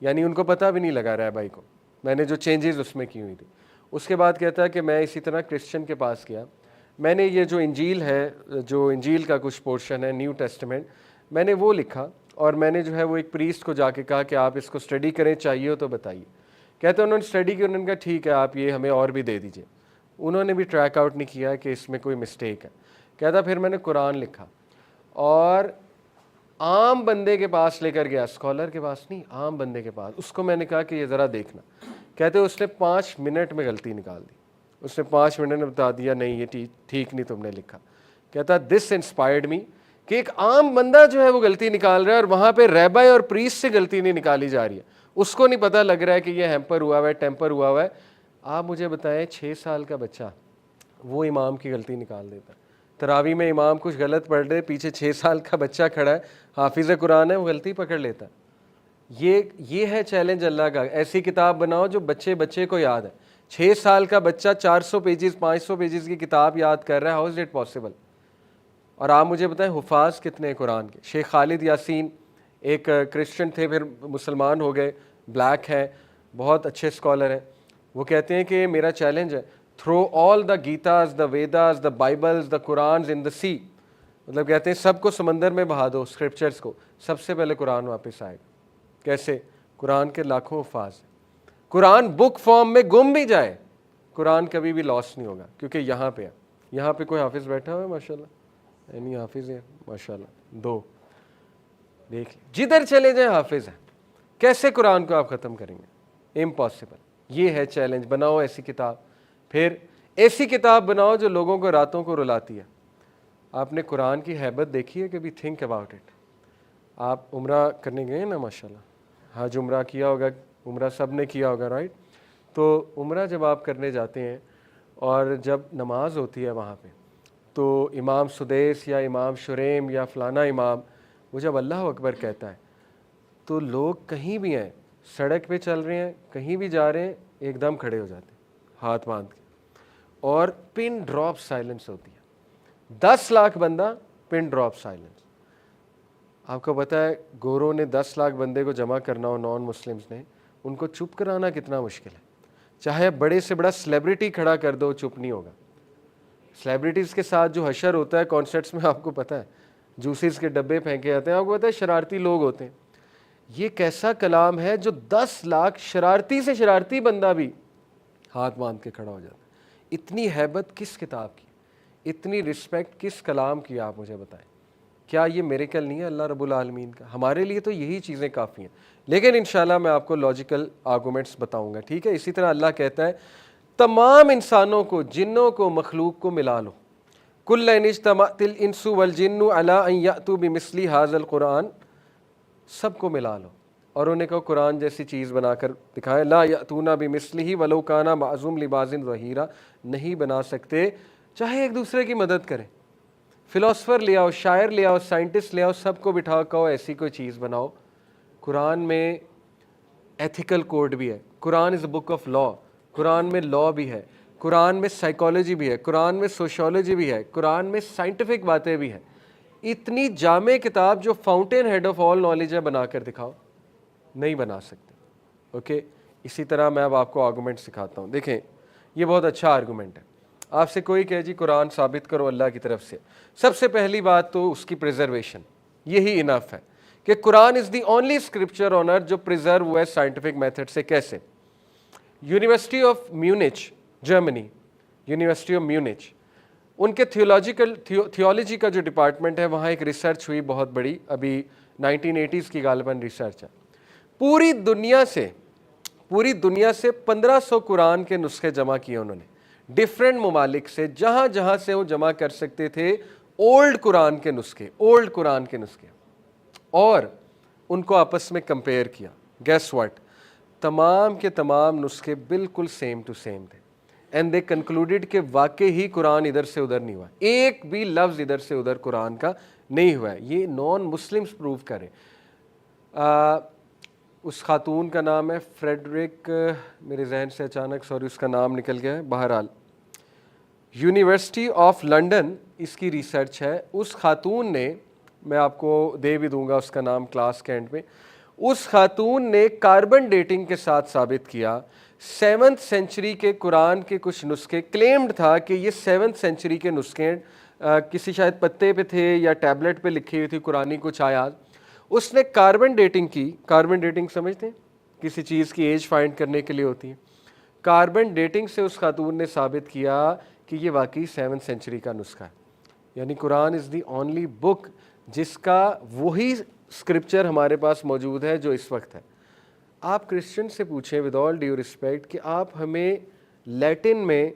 یعنی ان کو پتہ بھی نہیں لگا ریبائی کو میں نے جو چینجز اس میں کی ہوئی تھی. اس کے بعد کہتا ہے کہ میں اسی طرح کرسچن کے پاس گیا. میں نے یہ جو انجیل ہے، جو انجیل کا کچھ پورشن ہے نیو ٹیسٹمنٹ، میں نے وہ لکھا اور میں نے جو ہے وہ ایک پریسٹ کو جا کے کہا کہ آپ اس کو اسٹڈی کریں، چاہیے ہو تو بتائیے. کہتے انہوں نے اسٹڈی کی، انہوں نے کہا ٹھیک ہے آپ یہ ہمیں اور بھی دے دیجئے. انہوں نے بھی ٹریک آؤٹ نہیں کیا کہ اس میں کوئی مسٹیک ہے. کہتا پھر میں نے قرآن لکھا اور عام بندے کے پاس لے کر گیا، اسکالر کے پاس نہیں، عام بندے کے پاس. اس کو میں نے کہا کہ یہ ذرا دیکھنا. کہتے اس نے 5 منٹ میں غلطی نکال دی. اس نے 5 منٹ میں بتا دیا نہیں یہ ٹھیک نہیں تم نے لکھا. کہتا دس انسپائرڈ می کہ ایک عام بندہ جو ہے وہ غلطی نکال رہا ہے اور وہاں پہ ریبائی اور پریسٹ سے غلطی نہیں نکالی جا رہی ہے. اس کو نہیں پتہ لگ رہا ہے کہ یہ ہیمپر ہوا ہوا ہے، ٹیمپر ہوا ہوا ہے. آپ مجھے بتائیں 6 سال کا بچہ وہ امام کی غلطی نکال دیتا ہے. تراویح میں امام کچھ غلط پڑھ رہے، پیچھے 6 سال کا بچہ کھڑا ہے، حافظ قرآن ہے، وہ غلطی پکڑ لیتا ہے. یہ ہے چیلنج اللہ کا. ایسی کتاب بناؤ جو بچے کو یاد ہے. 6 سال کا بچہ 400 پیجز 500 پیجز کی کتاب یاد کر رہا ہے. How is it possible? اور آپ مجھے بتائیں حفاظ کتنے ہیں قرآن کے؟ شیخ خالد یاسین ایک کرسچن تھے، پھر مسلمان ہو گئے، بلیک ہیں، بہت اچھے اسکالر ہیں. وہ کہتے ہیں کہ میرا چیلنج ہے، تھرو آل دا گیتاز، دا ویداز، دا بائبلز، دا قرآنز ان دا سی. مطلب کہتے ہیں سب کو سمندر میں بہا دو، اسکرپچرز کو، سب سے پہلے قرآن واپس آئے گا. کیسے؟ قرآن کے لاکھوں الفاظ ہیں. قرآن بک فارم میں گم بھی جائے، قرآن کبھی بھی لاس نہیں ہوگا، کیونکہ یہاں پہ ہے. یہاں پہ کوئی حافظ بیٹھا ہوا ہے ماشاء اللہ، یعنی حافظ ہے ماشاء اللہ، دو دیکھ لیں، جدھر چلے جائیں حافظ ہے. کیسے قرآن کو آپ ختم کریں گے؟ امپاسبل. یہ ہے چیلنج. بناؤ ایسی کتاب، پھر ایسی کتاب بناؤ جو لوگوں کو راتوں کو رلاتی ہے. آپ نے قرآن کی ہیبت دیکھی ہے کبھی؟ Think about it. آپ عمرہ کرنے گئے نا ماشاء اللہ، حج عمرہ کیا ہوگا، عمرہ سب نے کیا ہوگا رائٹ؟ تو عمرہ جب آپ کرنے جاتے ہیں اور جب نماز ہوتی ہے وہاں پہ، تو امام سدیس یا امام شریم یا فلانا امام وہ جب اللہ اکبر کہتا ہے تو لوگ کہیں بھی ہیں، سڑک پہ چل رہے ہیں، کہیں بھی جا رہے ہیں، ایک دم کھڑے ہو جاتے ہیں ہاتھ باندھ کے، اور پن ڈراپ سائلنس ہوتی ہے. 10 لاکھ بندہ، پن ڈراپ سائلنس. آپ کو پتہ ہے گوروں نے 10 لاکھ بندے کو جمع کرنا ہو، نان مسلمز نے، ان کو چپ کرانا کتنا مشکل ہے. چاہے بڑے سے بڑا سیلیبریٹی کھڑا کر دو، چپ نہیں ہوگا. سیلیبریٹیز کے ساتھ جو حشر ہوتا ہے کانسرٹس میں، آپ کو پتہ ہے جوسیز کے ڈبے پھینکے جاتے ہیں، آپ کو پتہ ہے شرارتی لوگ ہوتے ہیں. یہ کیسا کلام ہے جو 10 لاکھ شرارتی سے شرارتی بندہ بھی ہاتھ باندھ کے کھڑا ہو جاتا ہے. اتنی ہیبت کس کتاب کی، اتنی رسپیکٹ کس کلام کی؟ آپ مجھے بتائیں. کیا یہ میریکل نہیں ہے اللہ رب العالمین کا؟ ہمارے لیے تو یہی چیزیں کافی ہیں. لیکن انشاءاللہ میں آپ کو لاجیکل آرگومنٹس بتاؤں گا، ٹھیک ہے؟ اسی طرح اللہ کہتا ہے تمام انسانوں کو، جنوں کو، مخلوق کو ملا لو. کل ان اجتمعت الانس والجن علی ان یأتوا بمثل ھذا القرآن، سب کو ملا لو اور انہیں کہو قرآن جیسی چیز بنا کر دکھائے. لا یأتون بمثلہ ولو کان بعضهم لبعض ظہیرا، نہیں بنا سکتے چاہے ایک دوسرے کی مدد کریں. فلاسفر لے آؤ، شاعر لے آؤ، سائنٹسٹ لے آؤ، سب کو بٹھاؤ، کہو ایسی کوئی چیز بناؤ. قرآن میں ایتھیکل کوڈ بھی ہے، قرآن از اے بک آف لا، قرآن میں لا بھی ہے، قرآن میں سائیکالوجی بھی ہے، قرآن میں سوشیولوجی بھی ہے، قرآن میں سائنٹیفک باتیں بھی ہیں. اتنی جامع کتاب جو fountain head of all knowledge ہے، بنا کر دکھاؤ. نہیں بنا سکتے. اوکے. اسی طرح میں اب آپ کو آرگومنٹ سکھاتا ہوں. دیکھیں یہ بہت اچھا آرگومنٹ ہے. آپ سے کوئی کہے جی قرآن ثابت کرو اللہ کی طرف سے، سب سے پہلی بات تو اس کی پریزرویشن، یہی انف ہے کہ قرآن از دی اونلی اسکرپچر آن ارتھ جو پریزرو ہوا ہے سائنٹیفک میتھڈ سے. کیسے؟ University of Munich, Germany, university of Munich, ان کے تھیولوجی کا جو ڈپارٹمنٹ ہے، وہاں ایک ریسرچ ہوئی بہت بڑی، ابھی 1980s کی غالباً ریسرچ ہے. پوری دنیا سے 1500 قرآن کے نسخے جمع کیے انہوں نے، ڈفرینٹ ممالک سے، جہاں جہاں سے وہ جمع کر سکتے تھے، اولڈ قرآن کے نسخے، اور ان کو آپس میں کمپیئر کیا. Guess what? تمام کے تمام نسخے بالکل سیم ٹو سیم تھے. اینڈ دے کنکلوڈیڈ کہ واقعی ہی قرآن ادھر سے ادھر نہیں ہوا، ایک بھی لفظ ادھر سے ادھر قرآن کا نہیں ہوا ہے. یہ نان مسلمس پروو کریں. اس خاتون کا نام ہے فریڈرک، میرے ذہن سے اچانک سوری اس کا نام نکل گیا ہے، بہرحال یونیورسٹی آف لنڈن اس کی ریسرچ ہے. اس خاتون نے، میں آپ کو دے بھی دوں گا اس کا نام کلاس کے اینڈ میں، اس خاتون نے کاربن ڈیٹنگ کے ساتھ ثابت کیا 7th سینچری کے قرآن کے کچھ نسخے، کلیمڈ تھا کہ یہ 7th سینچری کے نسخے کسی شاید پتے پہ تھے یا ٹیبلٹ پہ لکھی ہوئی تھی قرآنی کچھ آیات. اس نے کاربن ڈیٹنگ کی. کاربن ڈیٹنگ سمجھتے ہیں؟ کسی چیز کی ایج فائنڈ کرنے کے لیے ہوتی ہے. کاربن ڈیٹنگ سے اس خاتون نے ثابت کیا کہ یہ واقعی 7th سینچری کا نسخہ ہے. یعنی قرآن از دی اونلی بک جس کا وہی اسکرپچر ہمارے پاس موجود ہے جو اس وقت ہے. آپ کرسچن سے پوچھیں ود آل ڈیو ریسپیکٹ کہ آپ ہمیں لیٹن میں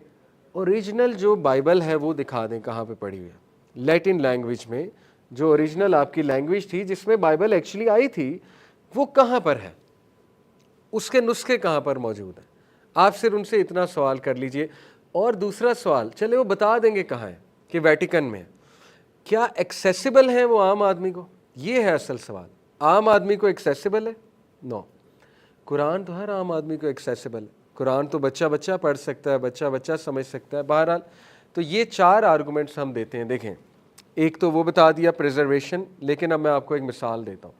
اوریجنل جو بائبل ہے وہ دکھا دیں کہاں پہ پڑھی ہوئی ہے. لیٹن لینگویج میں جو اوریجنل آپ کی لینگویج تھی جس میں بائبل ایکچولی آئی تھی، وہ کہاں پر ہے؟ اس کے نسخے کہاں پر موجود ہیں؟ آپ صرف ان سے اتنا سوال کر لیجئے. اور دوسرا سوال، چلے وہ بتا دیں گے کہاں ہے، کہ ویٹیکن میں. کیا ایکسیسیبل ہیں وہ عام آدمی کو؟ یہ ہے اصل سوال. عام آدمی کو ایکسیسیبل ہے؟ نو. قرآن تو ہر عام آدمی کو ایکسیسیبل ہے. قرآن تو بچہ پڑھ سکتا ہے، بچہ سمجھ سکتا ہے. بہرحال تو یہ 4 آرگومنٹس ہم دیتے ہیں. دیکھیں ایک تو وہ بتا دیا پریزرویشن، لیکن اب میں آپ کو ایک مثال دیتا ہوں.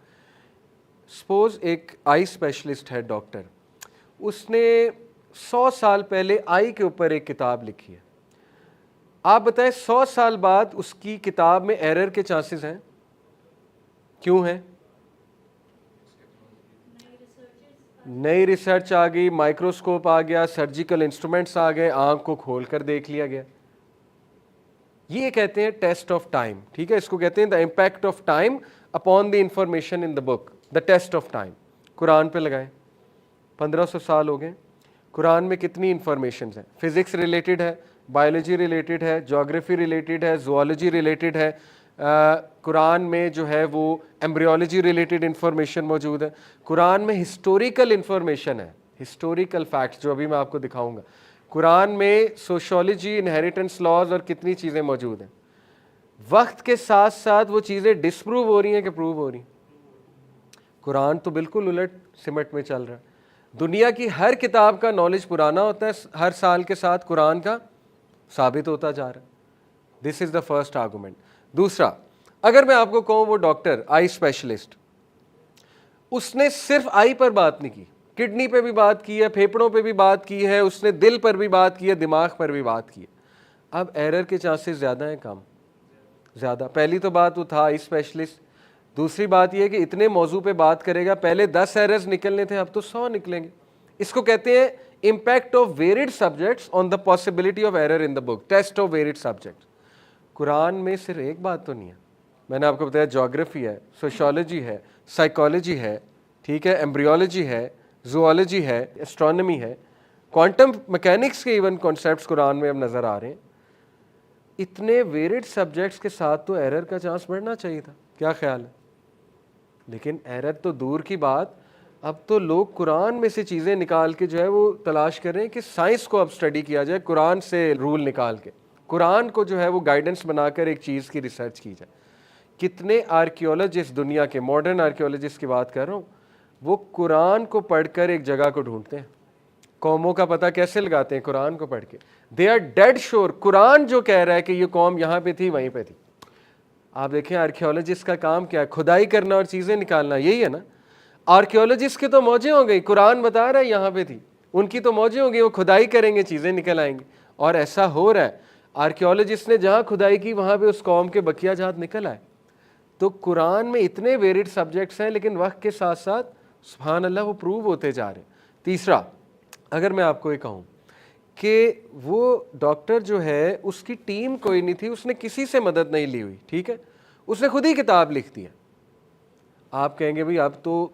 سپوز ایک آئی اسپیشلسٹ ہے ڈاکٹر، اس نے 100 سال پہلے آئی کے اوپر ایک کتاب لکھی ہے. آپ بتائیں 100 سال بعد اس کی کتاب میں ایرر کے چانسز ہیں؟ کیوں ہیں؟ نئی ریسرچ آ گئی، مائکروسکوپ آ گیا، سرجیکل انسٹرومنٹس آ گئے، آنکھ کو کھول کر دیکھ لیا گیا. یہ کہتے ہیں ٹیسٹ آف ٹائم. ٹھیک ہے، اس کو کہتے ہیں the impact of time upon the information in the book, the test of time. Quran پہ لگائیں، 1500 سال ہو گئے. قرآن میں کتنی انفارمیشنز ہیں؟ فزکس ریلیٹڈ ہے، بایولوجی ریلیٹڈ ہے، جغرافی ریلیٹڈ ہے، زوالوجی ریلیٹڈ ہے. قرآن میں جو ہے وہ ایمبریولوجی ریلیٹڈ انفارمیشن موجود ہے. قرآن میں ہسٹوریکل انفارمیشن ہے، ہسٹوریکل فیکٹس جو ابھی میں آپ کو دکھاؤں گا. قرآن میں سوشولوجی، انہیریٹنس لاز اور کتنی چیزیں موجود ہیں. وقت کے ساتھ ساتھ وہ چیزیں ڈسپروو ہو رہی ہیں کہ پروو ہو رہی ہیں؟ قرآن تو بالکل الٹ سمٹ میں چل رہا ہے. دنیا کی ہر کتاب کا نالج پرانا ہوتا ہے، ہر سال کے ساتھ قرآن کا ثابت ہوتا جا رہا ہے. This is the first argument. دوسرا، اگر میں آپ کو کہوں وہ ڈاکٹر آئی اسپیشلسٹ، اس نے صرف آئی پر بات نہیں کی، کڈنی پہ بھی بات کی ہے، پھیپڑوں پہ بھی بات کی ہے، اس نے دل پر بھی بات کی ہے، دماغ پر بھی بات کی ہے. اب ایرر کے چانسز زیادہ ہیں کم؟ زیادہ. پہلی تو بات وہ تھا آئی اسپیشلسٹ. دوسری بات یہ ہے کہ اتنے موضوع پہ بات کرے گا، پہلے 10 ایررز نکلنے تھے، اب تو 100 نکلیں گے. اس کو کہتے ہیں impact of varied subjects on the possibility of error in the book, test of varied subjects. Quran میں صرف ایک بات تو نہیں ہے. میں نے آپ کو بتایا جغرافی ہے، سوشولوجی ہے، سائیکالوجی ہے، ٹھیک ہے، ایمبریولوجی ہے، زوالوجی ہے، اسٹرانومی ہے، کوانٹم میکینکس کے ایون کانسیپٹس قرآن میں اب نظر آ رہے ہیں. اتنے ویریڈ سبجیکٹس کے ساتھ تو ایرر کا چانس بڑھنا چاہیے تھا. کیا خیال ہے؟ لیکن ایرر تو دور کی بات، اب تو لوگ قرآن میں سے چیزیں نکال کے جو ہے وہ تلاش کر رہے ہیں کہ سائنس کو اب اسٹڈی کیا جائے، قرآن سے رول نکال کے قرآن کو جو ہے وہ گائیڈنس بنا کر ایک چیز کی ریسرچ کی جائے. کتنے آرکیولوجسٹ دنیا کے، ماڈرن آرکیولوجسٹ کی بات کر رہا ہوں، وہ قرآن کو پڑھ کر ایک جگہ کو ڈھونڈتے ہیں. قوموں کا پتہ کیسے لگاتے ہیں؟ قرآن کو پڑھ کے. دے آر ڈیڈ شور قرآن جو کہہ رہا ہے کہ یہ قوم یہاں پہ تھی، وہیں پہ تھی. آپ دیکھیں آرکیولوجسٹ کا کام کیا ہے؟ کھدائی کرنا اور چیزیں نکالنا، یہی ہے نا. آرکیولوجسٹ کی تو موجیں ہو گئی، قرآن بتا رہا ہے یہاں پہ تھی، ان کی تو موجیں ہو گئی، وہ کھدائی کریں گے، چیزیں نکل آئیں گے. اور ایسا ہو رہا ہے، آرکیولوجسٹ نے جہاں کھدائی کی وہاں پہ اس قوم کے بقیہ جات نکل آئے. تو قرآن میں اتنے ویریڈ سبجیکٹس ہیں، لیکن وقت کے ساتھ ساتھ سبحان اللہ وہ پروو ہوتے جا رہے ہیں. تیسرا، اگر میں آپ کو یہ کہوں کہ وہ ڈاکٹر جو ہے اس کی ٹیم کوئی نہیں تھی، اس نے کسی سے مدد نہیں لی ہوئی، ٹھیک ہے، اس نے خود ہی کتاب لکھ دی ہے. آپ کہیں گے بھئی اب تو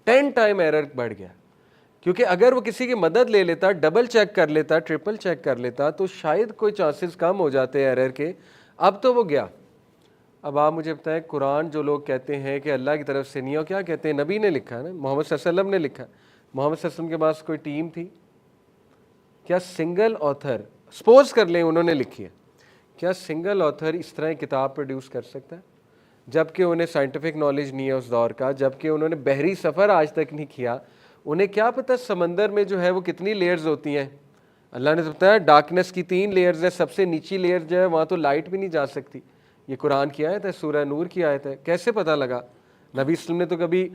10 ٹائم ایرر بڑھ گیا. کیونکہ اگر وہ کسی کی مدد لے لیتا، ڈبل چیک کر لیتا، ٹرپل چیک کر لیتا، تو شاید کوئی چانسز کم ہو جاتے ایرر کے. اب تو وہ گیا. اب آپ مجھے بتائیں، قرآن جو لوگ کہتے ہیں کہ اللہ کی طرف سے نہیں ہے، کیا کہتے ہیں؟ نبی نے لکھا ہے نا، محمد صلی اللہ علیہ وسلم نے لکھا. محمد صلی اللہ علیہ وسلم کے پاس کوئی ٹیم تھی؟ کیا سنگل آتھر، سپوز کر لیں انہوں نے لکھی ہے، کیا سنگل آتھر اس طرح کتاب پروڈیوس کر سکتا ہے؟ جبکہ انہیں سائنٹیفک نالج نہیں ہے اس دور کا، جبکہ انہوں نے بحری سفر آج تک نہیں کیا. انہیں کیا پتہ سمندر میں جو ہے وہ کتنی لیئرز ہوتی ہیں؟ اللہ نے تو بتایا ڈارکنیس کی 3 لیئرز ہے، سب سے نیچی لیئر جو ہے وہاں تو لائٹ بھی نہیں جا سکتی. یہ قرآن کی آیت ہے، سورہ نور کی آیت ہے. کیسے پتہ لگا؟ نبی صلی اللہ علیہ وسلم نے تو کبھی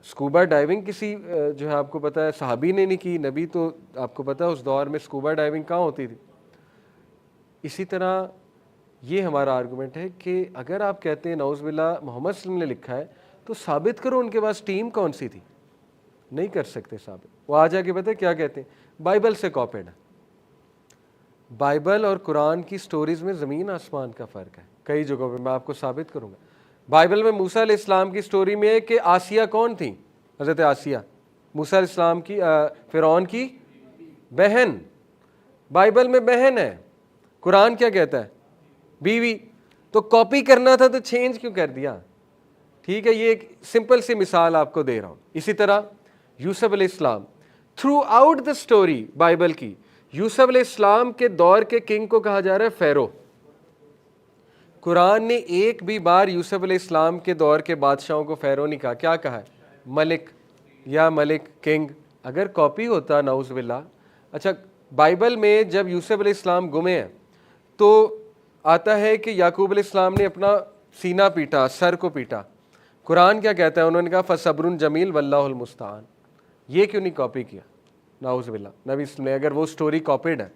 اسکوبا ڈائیونگ کسی جو ہے آپ کو پتہ ہے صحابی نے نہیں کی. نبی تو آپ کو پتہ ہے اس دور میں اسکوبا ڈائیونگ کہاں ہوتی تھی. اسی طرح یہ ہمارا آرگومنٹ ہے کہ اگر آپ کہتے ہیں نعوذ باللہ محمد صلی اللہ علیہ وسلم نے لکھا ہے، تو ثابت کرو ان کے پاس ٹیم کون سی تھی. نہیں کر سکتے ثابت. وہ آ جا کے پتہ ہے کیا کہتے ہیں؟ بائبل سے کاپیڈ ہے. بائبل اور قرآن کی سٹوریز میں زمین آسمان کا فرق ہے. کئی جگہوں پہ میں آپ کو ثابت کروں گا. بائبل میں موسیٰ علیہ السلام کی سٹوری میں ہے کہ آسیہ کون تھی؟ حضرت آسیہ موسیٰ علیہ السلام کی فرعون کی بہن. بائبل میں بہن ہے، قرآن کیا کہتا ہے؟ بیوی. تو کاپی کرنا تھا تو چینج کیوں کر دیا؟ ٹھیک ہے، یہ ایک سمپل سی مثال آپ کو دے رہا ہوں. اسی طرح یوسف علیہ السلام، through out the story Bible کی، یوسف علیہ السلام کے دور کے کنگ کو کہا جا رہا ہے فیرو. قرآن نے ایک بھی بار یوسف علیہ السلام کے دور کے بادشاہوں کو فیرو نہیں کہا. کیا کہا ہے؟ ملک یا ملک، کنگ. اگر کاپی ہوتا نعوذ باللہ. اچھا، بائبل میں جب یوسف علیہ السلام گمے ہیں تو آتا ہے کہ یعقوب علیہ السلام نے اپنا سینہ پیٹا, سر کو پیٹا. قرآن کیا کہتا ہے؟ انہوں نے کہا فصبر جمیل واللہ المستعان. یہ کیوں نہیں کاپی کیا؟ نعوذ باللہ. نبی صلی اللہ علیہ وسلم نے اگر وہ سٹوری کاپیڈ ہے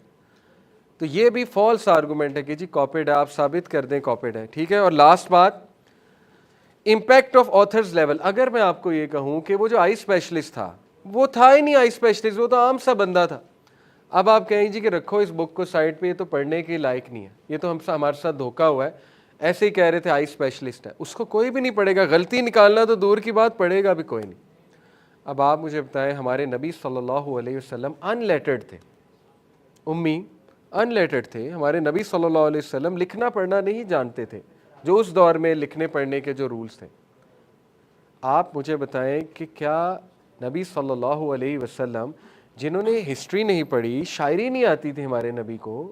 تو یہ بھی فالس آرگومنٹ ہے کہ جی کاپیڈ ہے, آپ ثابت کر دیں کاپیڈ ہے. ٹھیک ہے. اور لاسٹ بات, امپیکٹ آف آتھرز لیول. اگر میں آپ کو یہ کہوں کہ وہ جو آئی اسپیشلسٹ تھا وہ تھا ہی نہیں آئی اسپیشلسٹ, وہ تو عام سا بندہ تھا. اب آپ کہیں جی کہ رکھو اس بک کو سائڈ پہ, یہ تو پڑھنے کے لائق نہیں ہے, یہ تو ہمارے ساتھ دھوکا ہوا ہے. ایسے ہی کہہ رہے تھے آئی اسپیشلسٹ ہے, اس کو کوئی بھی نہیں پڑھے گا. غلطی نکالنا تو دور کی بات, پڑھے گا بھی کوئی نہیں. اب آپ مجھے بتائیں, ہمارے نبی صلی اللہ علیہ وسلم ان لیٹرڈ تھے, امی ان لیٹرڈ تھے. ہمارے نبی صلی اللہ علیہ وسلم لکھنا پڑھنا نہیں جانتے تھے, جو اس دور میں لکھنے پڑھنے کے جو رولز تھے. آپ مجھے بتائیں کہ کیا نبی صلی اللہ علیہ وسلم, جنہوں نے ہسٹری نہیں پڑھی, شاعری نہیں آتی تھی ہمارے نبی کو,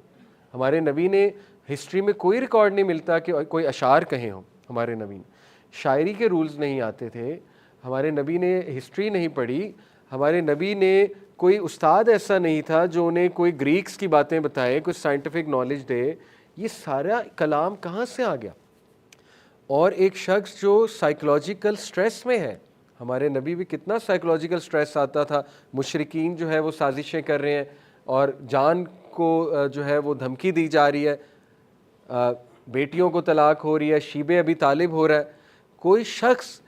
ہمارے نبی نے ہسٹری میں کوئی ریکارڈ نہیں ملتا کہ کوئی اشعار کہیں ہوں, ہمارے نبی نے شاعری کے رولز نہیں آتے تھے, ہمارے نبی نے ہسٹری نہیں پڑھی, ہمارے نبی نے کوئی استاد ایسا نہیں تھا جو انہیں کوئی گریکس کی باتیں بتائے, کوئی سائنٹیفک نالج دے. یہ سارا کلام کہاں سے آ گیا؟ اور ایک شخص جو سائیکولوجیکل سٹریس میں ہے, ہمارے نبی بھی کتنا سائیکولوجیکل سٹریس آتا تھا. مشرکین جو ہے وہ سازشیں کر رہے ہیں اور جان کو جو ہے وہ دھمکی دی جا رہی ہے, بیٹیوں کو طلاق ہو رہی ہے, شیب ابی طالب ہو رہا ہے. کوئی شخص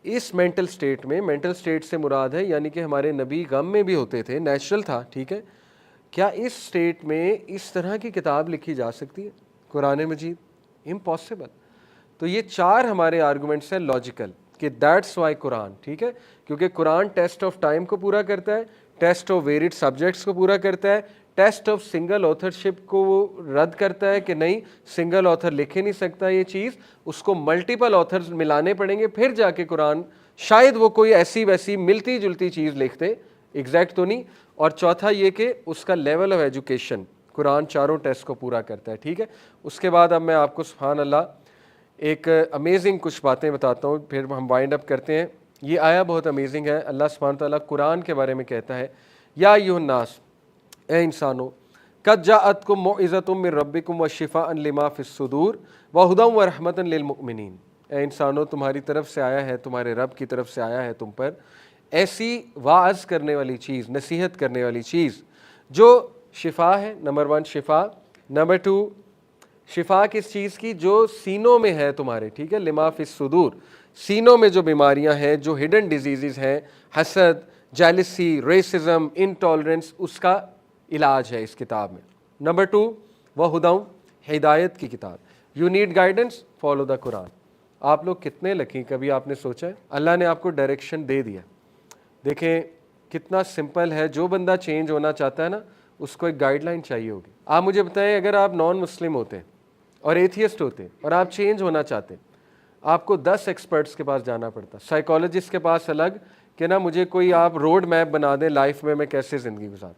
اس مینٹل سٹیٹ میں, مینٹل سٹیٹ سے مراد ہے یعنی کہ ہمارے نبی غم میں بھی ہوتے تھے, نیچرل تھا. ٹھیک ہے. کیا اس سٹیٹ میں اس طرح کی کتاب لکھی جا سکتی ہے قرآن مجید؟ امپاسبل. تو یہ چار ہمارے آرگومنٹس ہیں لاجیکل کہ دیٹس وائی قرآن. ٹھیک ہے. کیونکہ قرآن ٹیسٹ آف ٹائم کو پورا کرتا ہے, ٹیسٹ آف ویریڈ سبجیکٹس کو پورا کرتا ہے, ٹیسٹ آف سنگل آتھرشپ کو وہ رد کرتا ہے کہ نہیں سنگل آتھر لکھ ہی نہیں سکتا یہ چیز, اس کو ملٹیپل آتھرز ملانے پڑیں گے پھر جا کے قرآن, شاید وہ کوئی ایسی ویسی ملتی جلتی چیز لکھتے, ایگزیکٹ تو نہیں. اور چوتھا یہ کہ اس کا لیول آف ایجوکیشن, قرآن چاروں ٹیسٹ کو پورا کرتا ہے. ٹھیک ہے. اس کے بعد اب میں آپ کو سبحان اللہ ایک امیزنگ کچھ باتیں بتاتا ہوں, پھر ہم وائنڈ اپ کرتے ہیں. یہ آیا بہت امیزنگ ہے. اللہ سبحانہ تعالیٰ قرآن کے بارے میں کہتا ہے, یا ایھا الناس, اے انسانو, قد جاءتکم موعظۃ من ربکم وشفاء لما فی الصدور وہدی ورحمۃ للمؤمنین. اے انسانو, تمہاری طرف سے آیا ہے, تمہارے رب کی طرف سے آیا ہے تم پر ایسی واعظ کرنے والی چیز, نصیحت کرنے والی چیز جو شفا ہے. نمبر 1 شفا. نمبر 2 شفا کس چیز کی؟ جو سینوں میں ہے تمہارے. ٹھیک ہے. لما فی الصدور, سینوں میں جو بیماریاں ہیں, جو ہڈن ڈیزیزز ہیں, حسد, جیلسی, ریسزم, انٹالرنس, اس کا علاج ہے اس کتاب میں. نمبر 2 وہدی, ہدایت کی کتاب. You need guidance, follow the Quran. آپ لوگ کتنے لکی, کبھی آپ نے سوچا ہے اللہ نے آپ کو ڈائریکشن دے دیا. دیکھیں کتنا سمپل ہے. جو بندہ چینج ہونا چاہتا ہے نا, اس کو ایک گائیڈ لائن چاہیے ہوگی. آپ مجھے بتائیں, اگر آپ نان مسلم ہوتے اور ایتھیسٹ ہوتے اور آپ چینج ہونا چاہتے, آپ کو 10 ایکسپرٹس کے پاس جانا پڑتا, سائیکالوجسٹ کے پاس الگ کہ نا مجھے کوئی آپ روڈ میپ بنا دیں لائف میں کیسے زندگی گزاروں,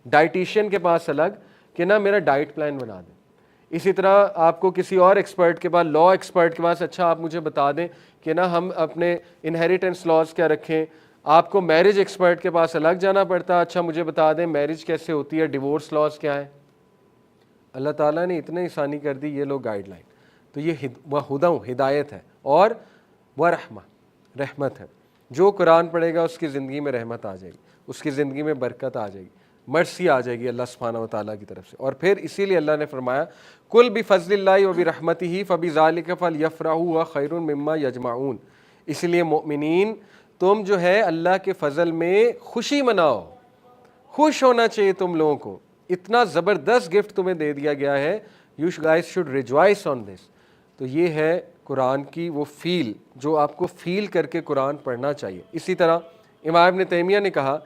ڈائٹیشین کے پاس الگ کہ نا میرا ڈائٹ پلان بنا دیں. اسی طرح آپ کو کسی اور ایکسپرٹ کے پاس, لا ایکسپرٹ کے پاس, اچھا آپ مجھے بتا دیں کہ نا ہم اپنے انہیریٹنس لاز کیا رکھیں. آپ کو میرج ایکسپرٹ کے پاس الگ جانا پڑتا, اچھا مجھے بتا دیں میرج کیسے ہوتی ہے, ڈیورس لاز کیا ہے. اللہ تعالیٰ نے اتنے آسانی کر دی, یہ لوگ گائیڈ لائن. تو یہ ہدی, ہدایت ہے, اور ورحمہ, رحمت ہے. جو قرآن پڑھے گا اس کی زندگی میں رحمت آ جائے گی, اس کی زندگی میں برکت آ جائے گی, مرسی آ جائے گی اللہ سبحانہ و تعالیٰ کی طرف سے. اور پھر اسی لیے اللہ نے فرمایا کل بفضل اللہ وبرحمتہ فبذلک فلیفرحوا هو خیر مما یجمعون. اس لیے مومنین تم جو ہے اللہ کے فضل میں خوشی مناؤ, خوش ہونا چاہیے تم لوگوں کو, اتنا زبردست گفٹ تمہیں دے دیا گیا ہے, یو گائز شوڈ ریجوائس آن دس. تو یہ ہے قرآن کی وہ فیل جو آپ کو فیل کر کے قرآن پڑھنا چاہیے. اسی طرح امام ابن تیمیہ نے کہا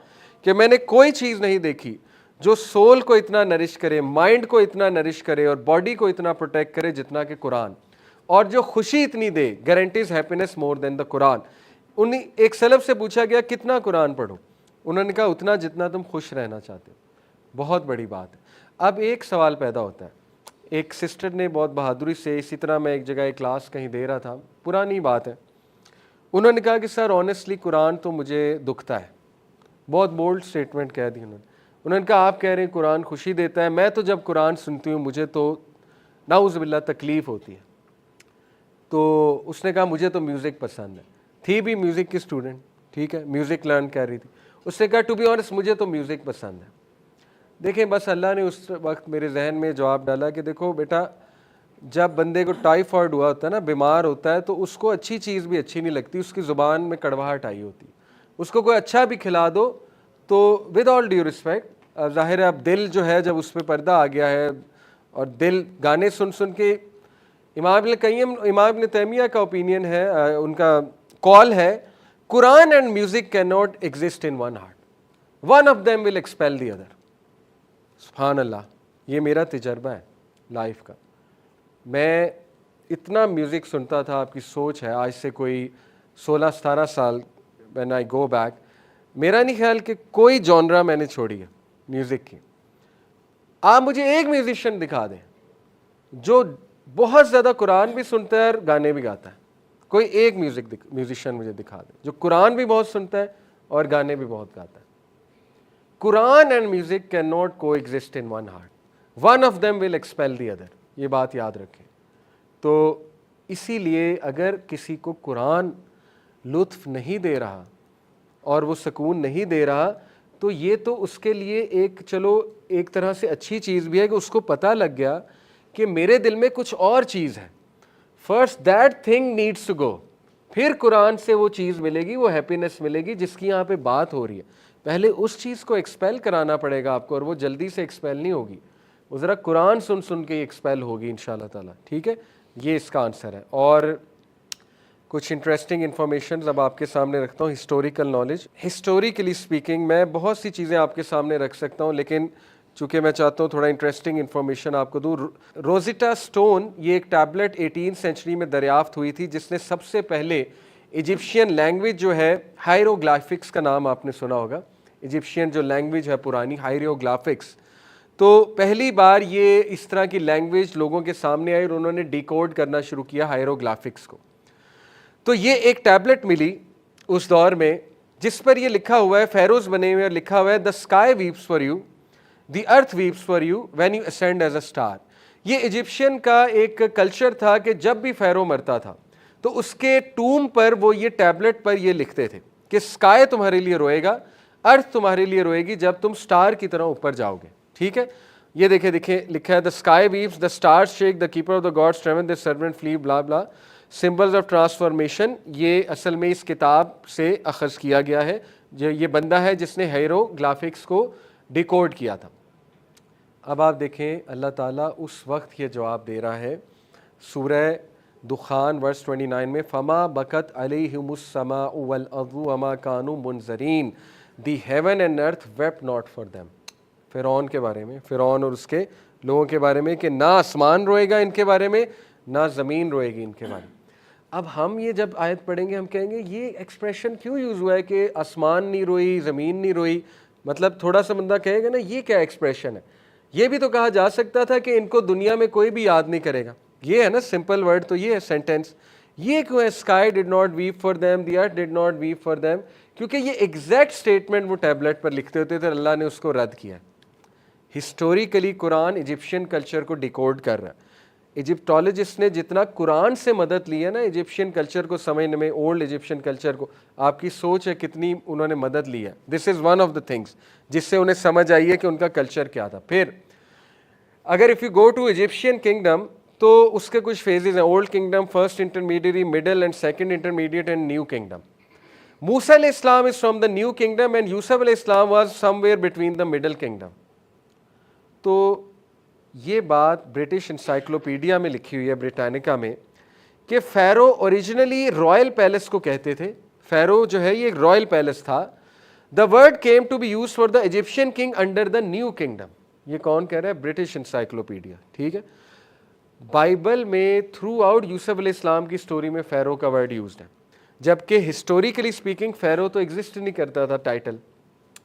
کہ میں نے کوئی چیز نہیں دیکھی جو سول کو اتنا نرش کرے, مائنڈ کو اتنا نرش کرے اور باڈی کو اتنا پروٹیکٹ کرے جتنا کہ قرآن, اور جو خوشی اتنی دے, گارنٹیز ہیپینس مور دین دا قرآن. ایک سلف سے پوچھا گیا کتنا قرآن پڑھو, انہوں نے کہا اتنا جتنا تم خوش رہنا چاہتے ہو. بہت بڑی بات ہے. اب ایک سوال پیدا ہوتا ہے, ایک سسٹر نے بہت بہادری سے, اسی طرح میں ایک جگہ ایک کلاس کہیں دے رہا تھا, پرانی بات ہے, انہوں نے کہا کہ سر آنیسٹلی قرآن تو مجھے دکھتا ہے. بہت بولڈ سٹیٹمنٹ کہہ دی انہوں نے. انہوں نے کہا آپ کہہ رہے ہیں قرآن خوشی دیتا ہے, میں تو جب قرآن سنتی ہوں مجھے تو نعوذ باللہ تکلیف ہوتی ہے. تو اس نے کہا مجھے تو میوزک پسند ہے, تھی بھی میوزک کی اسٹوڈنٹ, ٹھیک ہے, میوزک لرن کر رہی تھی. اس نے کہا ٹو بی آنیسٹ مجھے تو میوزک پسند ہے. دیکھیں بس اللہ نے اس وقت میرے ذہن میں جواب ڈالا کہ دیکھو بیٹا, جب بندے کو ٹائیفائڈ ہوا ہوتا ہے نا, بیمار ہوتا ہے, تو اس کو اچھی چیز بھی اچھی نہیں لگتی, اس کی زبان میں کڑواہٹ آئی ہوتی. اس کو کوئی اچھا بھی کھلا دو تو ود آل ڈیو رسپیکٹ, ظاہر ہے اب دل جو ہے جب اس پہ پردہ آ گیا ہے, اور دل گانے سن سن کے, امام ابن قیم, امام ابن تیمیہ کا اوپینین ہے, ان کا کال ہے, Quran and music can not exist in one heart, one of them will expel the other. سبحان اللہ, یہ میرا تجربہ ہے لائف کا. میں اتنا میوزک سنتا تھا, آپ کی سوچ ہے آج سے کوئی 16-17 سال, when I go back, میرا نہیں خیال کہ کوئی جانرا میں نے چھوڑی ہے میوزک کی. آپ مجھے ایک میوزیشین دکھا دیں جو بہت زیادہ قرآن بھی سنتا ہے اور گانے بھی گاتا ہے, کوئی ایک میوزیشین مجھے دکھا دیں جو قرآن بھی بہت سنتا ہے اور گانے بھی بہت گاتا ہے. Quran and music can not کو exist in one heart, one of them will expel the other, یہ بات یاد رکھیں. تو اسی لیے اگر کسی کو قرآن لطف نہیں دے رہا اور وہ سکون نہیں دے رہا, تو یہ تو اس کے لیے ایک, چلو ایک طرح سے اچھی چیز بھی ہے کہ اس کو پتہ لگ گیا کہ میرے دل میں کچھ اور چیز ہے. First that thing needs to go, پھر قرآن سے وہ چیز ملے گی, وہ ہیپینس ملے گی جس کی یہاں پہ بات ہو رہی ہے. پہلے اس چیز کو ایکسپیل کرانا پڑے گا آپ کو, اور وہ جلدی سے ایکسپیل نہیں ہوگی, وہ ذرا قرآن سن سن کے ایکسپیل ہوگی انشاءاللہ تعالیٰ, ٹھیک ہے. یہ اس کا آنسر ہے. اور کچھ انٹرسٹنگ انفارمیشنز اب آپ کے سامنے رکھتا ہوں. ہسٹوریکل نالج, ہسٹوریکلی اسپیکنگ میں بہت سی چیزیں آپ کے سامنے رکھ سکتا ہوں, لیکن چونکہ میں چاہتا ہوں تھوڑا انٹرسٹنگ انفارمیشن آپ کو دوں. روزیٹا اسٹون, یہ ایک ٹیبلٹ 18 سینچری میں دریافت ہوئی تھی جس نے سب سے پہلے ایجپشین لینگویج جو ہے, ہائیروگلائفکس کا نام آپ نے سنا ہوگا, ایجپشین جو لینگویج ہے پرانی, ہائیروگلائفکس, تو پہلی بار یہ اس طرح کی لینگویج لوگوں کے سامنے آئی اور انہوں نے ڈیکوڈ کرنا شروع کیا ہائیروگلائفکس کو. تو یہ ایک ٹیبلٹ ملی اس دور میں جس پر یہ لکھا ہوا ہے, فیروز بنے ہوئے, اور لکھا ہوا ہے the sky weeps for you, the earth weeps for you when you ascend as a star. یہ ایجپشین کا ایک کلچر تھا کہ جب بھی فیرو مرتا تھا تو اس کے ٹوم پر وہ یہ ٹیبلٹ پر یہ لکھتے تھے کہ اسکائی تمہارے لیے روئے گا, ارتھ تمہارے لیے روئے گی جب تم سٹار کی طرح اوپر جاؤ گے, ٹھیک ہے. یہ دیکھیں لکھا ہے the sky weeps, the stars shake, the keeper of the gods tremble, the servant flee, blah blah. Symbols of transformation, یہ اصل میں اس کتاب سے اخذ کیا گیا ہے, جو یہ بندہ ہے جس نے ہائیروگلائفکس کو ڈیکوڈ کیا تھا. اب آپ دیکھیں اللہ تعالیٰ اس وقت یہ جواب دے رہا ہے سورہ دخان ورس 29 میں, فما بکت علیہم السماء والارض وما کانوا منذرین, the heaven and earth wept not for them. فرعون کے بارے میں, فرعون اور اس کے لوگوں کے بارے میں, کہ نہ آسمان روئے گا ان کے بارے میں, نہ زمین روئے گی ان کے بارے میں. اب ہم یہ جب آیت پڑھیں گے ہم کہیں گے یہ ایکسپریشن کیوں یوز ہوا ہے کہ آسمان نہیں روئی, زمین نہیں روئی, مطلب تھوڑا سا بندہ کہے گا نا یہ کیا ایکسپریشن ہے. یہ بھی تو کہا جا سکتا تھا کہ ان کو دنیا میں کوئی بھی یاد نہیں کرے گا, یہ ہے نا سمپل ورڈ, تو یہ ہے سینٹینس. یہ کیوں ہے sky did not weep for them, the earth did not weep for them, کیونکہ یہ ایگزیکٹ اسٹیٹمنٹ وہ ٹیبلٹ پر لکھتے ہوتے تھے, اللہ نے اس کو رد کیا. ہسٹوریکلی قرآن ایجپشین کلچر کو ڈیکوڈ کر رہا ہے. ایجپٹولوجسٹ نے جتنا قرآن سے مدد لی ہے نا ایجپشین کلچر کو سمجھنے میں, اولڈ ایجپشین کلچر کو, آپ کی سوچ ہے کتنی انہوں نے مدد لی ہے. This is one of the things جس سے انہیں سمجھ آئی ہے کہ ان کا کلچر کیا تھا. پھر اگر if you go to Egyptian kingdom تو اس کے کچھ فیزز ہیں, old kingdom, first intermediate, middle and second intermediate and new kingdom. Musa علیہ السلام is from the new kingdom and Yusuf علیہ السلام was somewhere between the middle kingdom. تو یہ بات برٹش انسائکلوپیڈیا میں لکھی ہوئی ہے, بریٹانیکا میں, کہ فیرو اوریجنلی رائل پیلس کو کہتے تھے. فیرو جو ہے یہ ایک رائل پیلس تھا. The word came to be use for the Egyptian king under the new kingdom. یہ کون کہہ رہا ہے؟ برٹش انسائکلوپیڈیا, ٹھیک ہے. بائبل میں تھرو آؤٹ یوسف علیہ السلام کی سٹوری میں فیرو کا ورڈ یوزڈ ہے, جبکہ ہسٹوریکلی اسپیکنگ فیرو تو ایگزسٹ نہیں کرتا تھا ٹائٹل,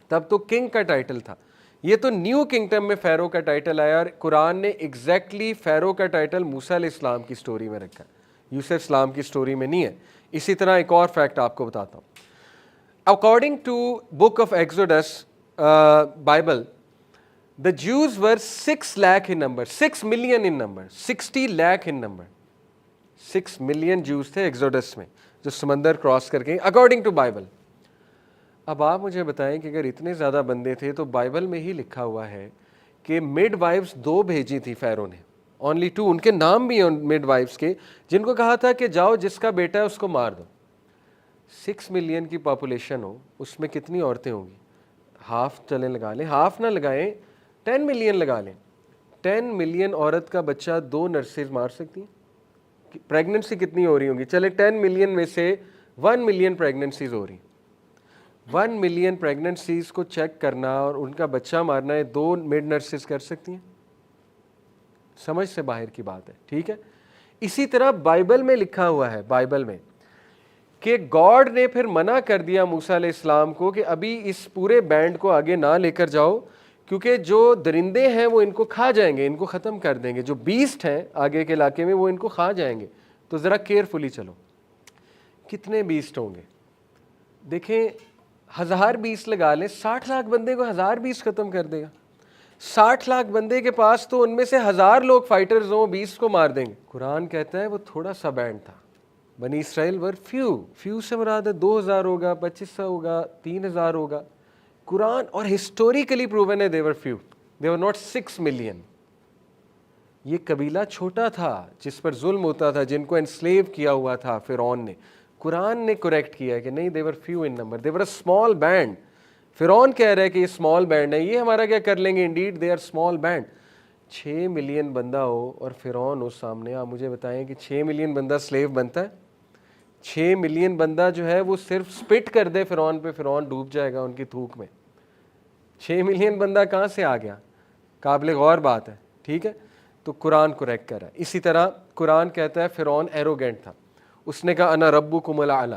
تب تو کنگ کا ٹائٹل تھا. یہ تو نیو کنگڈم میں فیرو کا ٹائٹل آیا, اور قرآن نے ایگزیکٹلی فیرو کا ٹائٹل موسیٰ علیہ السلام کی سٹوری میں رکھا ہے, یوسف السلام کی سٹوری میں نہیں ہے. اسی طرح ایک اور فیکٹ آپ کو بتاتا ہوں. According to book of Exodus Bible, The Jews were 6 lakh in number, 6 million in number, 60 lakh in number. 6 million Jews تھے ایکزوڈس میں جو سمندر کراس کر کے اکارڈنگ ٹو بائبل. اب آپ مجھے بتائیں کہ اگر اتنے زیادہ بندے تھے تو بائبل میں ہی لکھا ہوا ہے کہ مڈ وائفز 2 بھیجی تھی فیرو نے, اونلی 2, ان کے نام بھی ہیں مڈ وائفز کے, جن کو کہا تھا کہ جاؤ جس کا بیٹا ہے اس کو مار دو. 6 ملین کی پاپولیشن ہو, اس میں کتنی عورتیں ہوں گی؟ ہاف چلیں لگا لیں, ہاف نہ لگائیں, 10 ملین لگا لیں. 10 ملین عورت کا بچہ 2 نرسز مار سکتی ہیں. پریگننسی کتنی ہو رہی ہوں گی؟ چلے 10 ملین میں سے 1 ملین پریگننسیز ہو رہی. 1 ملین پریگننسیز کو چیک کرنا اور ان کا بچہ مارنا ہے 2 مڈ نرسز کر سکتی ہیں؟ سمجھ سے باہر کی بات ہے, ٹھیک ہے. اسی طرح بائبل میں لکھا ہوا ہے, بائبل میں, کہ گاڈ نے پھر منع کر دیا موسیٰ علیہ السلام کو کہ ابھی اس پورے بینڈ کو آگے نہ لے کر جاؤ, کیونکہ جو درندے ہیں وہ ان کو کھا جائیں گے, ان کو ختم کر دیں گے. جو بیسٹ ہیں آگے کے علاقے میں وہ ان کو کھا جائیں گے, تو ذرا کیئرفلی چلو. کتنے بیسٹ ہوں گے دیکھیں, 1000 بیس لگا لیں, 60 لاکھ بندے کو 1000 بیس ختم کر دے گا. 60 لاکھ بندے کے پاس تو ان میں سے 1000 لوگ فائٹرز ہوں, 20 کو مار دیں گے. قرآن کہتا ہے وہ تھوڑا سا بینڈ تھا. بنی اسرائیل ور فیو سے مراد ہے 2000 ہوگا, 2500 ہوگا, 3000 ہوگا. قرآن اور ہسٹوریکلی پروون ہے they were few, they were not 6 million. یہ قبیلہ چھوٹا تھا جس پر ظلم ہوتا تھا, جن کو انسلیو کیا ہوا تھا فرعون نے. قرآن نے کریکٹ کیا ہے کہ نہیں, they were few in number, they were a small band. فرعون کہہ رہا ہے کہ یہ اسمال بینڈ ہے, یہ ہمارا کیا کر لیں گے, indeed they are small band. 6 million بندہ ہو اور فرعون ہو سامنے, آپ مجھے بتائیں کہ 6 ملین بندہ سلیو بنتا ہے؟ 6 ملین بندہ جو ہے وہ صرف سپٹ کر دے فرعون پہ, فرعون ڈوب جائے گا ان کی تھوک میں. 6 ملین بندہ کہاں سے آ گیا؟ قابل غور بات ہے, ٹھیک ہے. تو قرآن کریکٹ کر رہا ہے. اسی طرح قرآن کہتا ہے فرعون ایروگینٹ تھا, اس نے کہا انا ربکم الاعلی.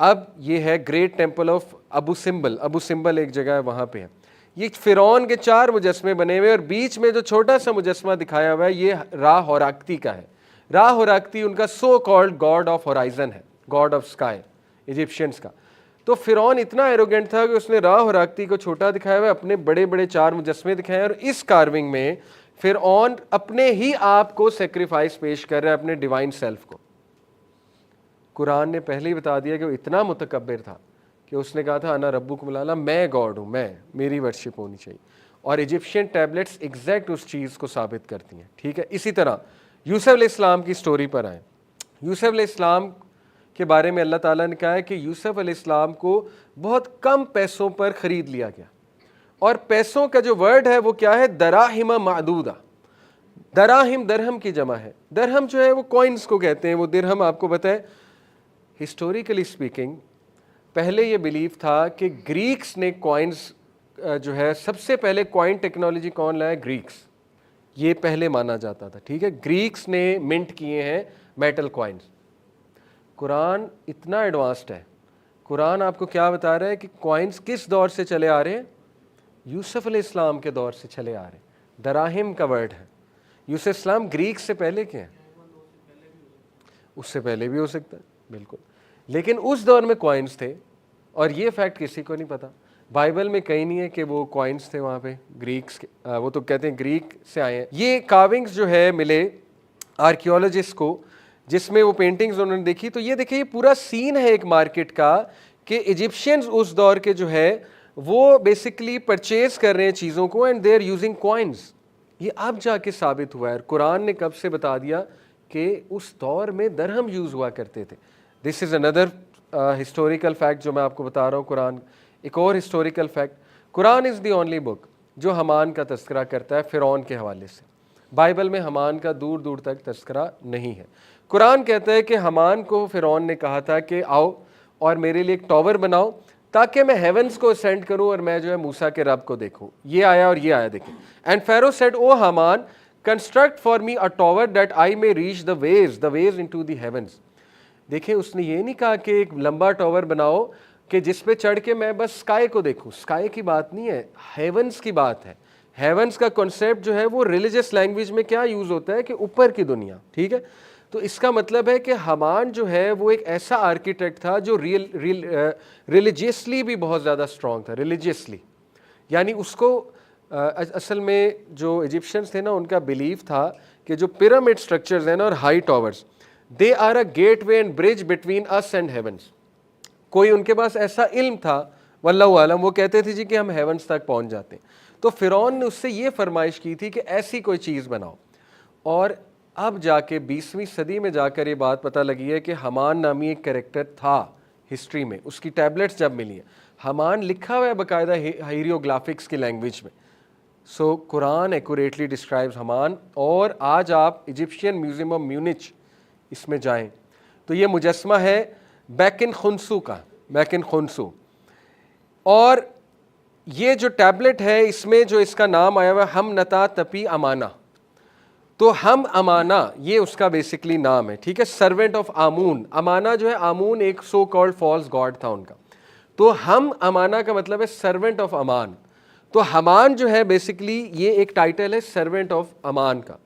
اب یہ ہے great temple of Abu Simbel, Abu Simbel ایک جگہ ہے وہاں پہ ہے. یہ فرعون کے 4 مجسمے بنے ہوئے, اور بیچ میں جو چھوٹا سا مجسمہ دکھایا ہوا ہے یہ را ہوراکتی کا ہے. را ہوراکتی ان کا so called God of horizon ہے, گاڈ آف اسکائی, ایجپشینس کا. تو فرعون اتنا ایروگینٹ تھا کہ اس نے را ہوراکتی کو چھوٹا دکھایا ہوا ہے, اپنے بڑے بڑے 4 مجسمے دکھائے ہیں, اور اس کارونگ میں فرعون اپنے ہی آپ کو سیکریفائس پیش کر رہا ہے, اپنے ڈیوائن سیلف کو. قرآن نے پہلے ہی بتا دیا کہ وہ اتنا متکبر تھا کہ اس نے کہا تھا انا ربکم الاعلی, میں گاڈ ہوں, میں, میری ورشپ ہونی چاہیے. اور ایجپشین ٹیبلٹس ایگزیکٹ اس چیز کو ثابت کرتی ہیں, ٹھیک ہے. اسی طرح یوسف علیہ السلام کی سٹوری پر آئیں. یوسف علیہ السلام کے بارے میں اللہ تعالیٰ نے کہا ہے کہ یوسف علیہ السلام کو بہت کم پیسوں پر خرید لیا گیا, اور پیسوں کا جو ورڈ ہے وہ کیا ہے, دراہم معدودہ. دراہم درہم کی جمع ہے. درہم جو ہے وہ کوئنز کو کہتے ہیں, وہ درہم آپ کو پتہ ہے. ہسٹوریکلی اسپیکنگ پہلے یہ بلیو تھا کہ گریکس نے کوائنز جو ہے, سب سے پہلے کوائن ٹیکنالوجی کون لایا؟ گریکس. یہ پہلے مانا جاتا تھا, ٹھیک ہے. گریکس نے منٹ کیے ہیں میٹل کوائنز. قرآن اتنا ایڈوانسڈ ہے, قرآن آپ کو کیا بتا رہا ہے کہ کوائنز کس دور سے چلے آ رہے ہیں؟ یوسف علیہ السلام کے دور سے چلے آ رہے ہیں. دراہم کا ورڈ ہے. یوسف السلام گریک سے پہلے کے ہیں, اس سے پہلے بھی ہو سکتا ہے, بالکل. لیکن اس دور میں کوائنز تھے, اور یہ فیکٹ کسی کو نہیں پتا. بائبل میں کہیں نہیں ہے کہ وہ کوائنز تھے وہاں پہ گریکس کے, وہ تو کہتے ہیں گریک سے آئے ہیں. یہ کاونگز جو ہے ملے آرکیولوجسٹ کو, جس میں وہ پینٹنگز انہوں نے دیکھی, تو یہ دیکھیں یہ پورا سین ہے ایک مارکیٹ کا کہ ایجپشینز اس دور کے جو ہے وہ بیسکلی پرچیز کر رہے ہیں چیزوں کو, and they are using coins. یہ اب جا کے ثابت ہوا ہے. قرآن نے کب سے بتا دیا کہ اس دور میں درہم یوز ہوا کرتے تھے. دس از اندر ہسٹوریکل فیکٹ جو میں آپ کو بتا رہا ہوں. قرآن ایک اور historical fact, Quran is the only book جو حمان کا تذکرہ کرتا ہے فرعون کے حوالے سے. بائبل میں حمان کا دور دور تک تذکرہ نہیں ہے. قرآن کہتا ہے کہ حمان کو فرعون نے کہا تھا کہ آؤ اور میرے لیے ایک ٹاور بناؤ تاکہ میں ہیونز کو اسینڈ کروں اور میں جو ہے موسیٰ کے رب کو دیکھوں. یہ آیا اور یہ آیا دیکھیں. And Pharaoh said O Haman construct for me a tower that I may reach the ways into the heavens. دیکھیں اس نے یہ نہیں کہا کہ ایک لمبا ٹاور بناؤ کہ جس پہ چڑھ کے میں بس اسکائی کو دیکھوں. اسکائی کی بات نہیں ہے, ہیونز کی بات ہے. ہیونز کا کنسیپٹ جو ہے وہ ریلیجس لینگویج میں کیا یوز ہوتا ہے کہ اوپر کی دنیا, ٹھیک ہے. تو اس کا مطلب ہے کہ حمان جو ہے وہ ایک ایسا آرکیٹیکٹ تھا جو ریلیجیسلی بھی بہت زیادہ اسٹرانگ تھا. ریلیجیسلی یعنی اس کو اصل میں جو ایجپشنس تھے نا ان کا بلیف تھا کہ جو پیرامڈ سٹرکچرز ہیں نا اور high towers they are a gateway and bridge between us and heavens. کوئی ان کے پاس ایسا علم تھا واللہ عالم, وہ کہتے تھے جی کہ ہم ہیونس تک پہنچ جاتے ہیں. تو فرعون نے اس سے یہ فرمائش کی تھی کہ ایسی کوئی چیز بناؤ. اور اب جا کے 20ویں صدی میں جا کر یہ بات پتہ لگی ہے کہ حمان نامی ایک کریکٹر تھا ہسٹری میں, اس کی ٹیبلٹس جب ملی ہیں, حمان لکھا ہوا ہے باقاعدہ ہیریوگلافکس کی لینگویج میں. سو قرآن ایکوریٹلی ڈسکرائبز حمان. اور آج آپ ایجپشین میوزیم آف میونچ اس میں جائیں تو یہ مجسمہ ہے بیکن خنسو کا, بیکن خنسو. اور یہ جو ٹیبلٹ ہے اس میں جو اس کا نام آیا ہوا ہے ہم نتا تپی امانا, تو ہم امانا یہ اس کا بیسکلی نام ہے, ٹھیک ہے, سرونٹ آف آمون. امانا جو ہے, آمون ایک سو کالڈ فالس گاڈ تھا ان کا, تو ہم امانا کا مطلب ہے سرونٹ آف امان. تو حمان جو ہے بیسکلی یہ ایک ٹائٹل ہے سرونٹ آف امان کا.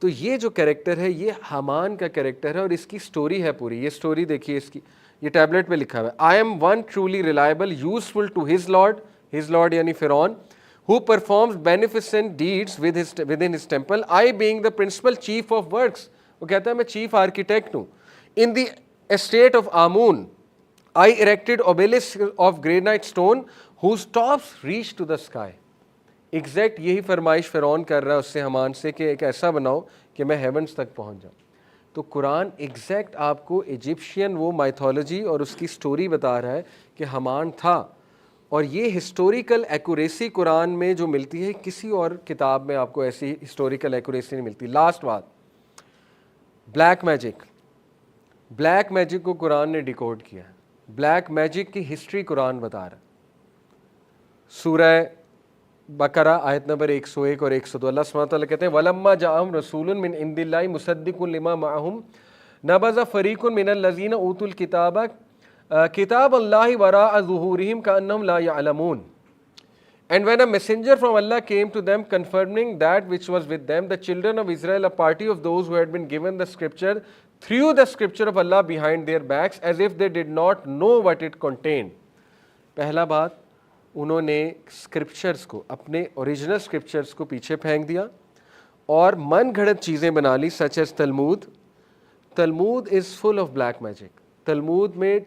تو یہ جو کریکٹر ہے یہ حمان کا کریکٹر ہے اور اس کی سٹوری ہے پوری. یہ سٹوری دیکھیے اس کی, یہ ٹیبلٹ پہ لکھا ہوا ہے I am one truly reliable useful to his lord یعنی فرعون, who performs beneficent deeds within his temple, I being the principal chief of works. وہ کہتا ہے میں چیف آرکیٹیکٹ ہوں. In the estate of Amun, I erected obelisks of granite stone whose tops reach to the sky. Exact یہی فرمائش فرعون کر رہا ہے اس سے حمان سے کہ ایک ایسا بناؤ کہ میں ہیونس تک پہنچ جاؤں. تو قرآن ایگزیکٹ آپ کو ایجپشین وہ مائتھولوجی اور اس کی سٹوری بتا رہا ہے کہ حمان تھا. اور یہ ہسٹوریکل ایکوریسی قرآن میں جو ملتی ہے کسی اور کتاب میں آپ کو ایسی ہسٹوریکل ایکوریسی نہیں ملتی. لاسٹ بات, بلیک میجک. بلیک میجک کو قرآن نے ڈیکوڈ کیا ہے. بلیک میجک کی ہسٹری قرآن بتا رہا ہے. سورہ بقرہ آیت نمبر 101 اور 102 اللہ سبحانہ وتعالیٰ کہتے ہیں وَلَمَّا جَاءَهُمْ رَسُولٌ مِّنْ عِندِ اللَّهِ مُصَدِّقٌ لِمَا مَعَهُمْ نَبَذَ فَرِيقٌ مِّنَ الَّذِينَ أُوتُوا الْكِتَابَ كِتَابَ اللَّهِ وَرَاءَ ظُهُورِهِمْ كَأَنَّهُمْ لَا يَعْلَمُونَ. And when a messenger from Allah came to them confirming that which was with them, the children of Israel, a party of those who had been given the scripture, threw the scripture of Allah behind their backs as if they did not know what it contained. پہلا بات, انہوں نے scriptures کو, اپنے original scriptures کو پیچھے پھینک دیا اور من گھڑت چیزیں بنا لی such as Talmud. Talmud is full of black magic. Talmud میں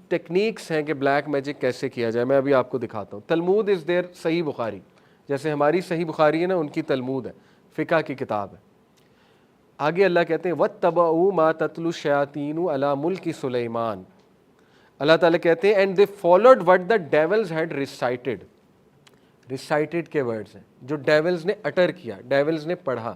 ٹیکنیکس ہیں کہ بلیک میجک کیسے کیا جائے, میں ابھی آپ کو دکھاتا ہوں. تلمود از دیر صحیح بخاری, جیسے ہماری صحیح بخاری ہے نا, ان کی تلمود ہے, فقہ کی کتاب ہے. آگے اللہ کہتے ہیں وَاتَّبَعُوا مَا تَتْلُو الشَّيَاطِينُ عَلَىٰ مُلْكِ سُلَيْمَانَ. اللہ تعالیٰ کہتے ہیں and they followed what the devils had recited. Recited کے ورڈز ہیں جو ڈیولز نے اٹر کیا, ڈیولز نے پڑھا.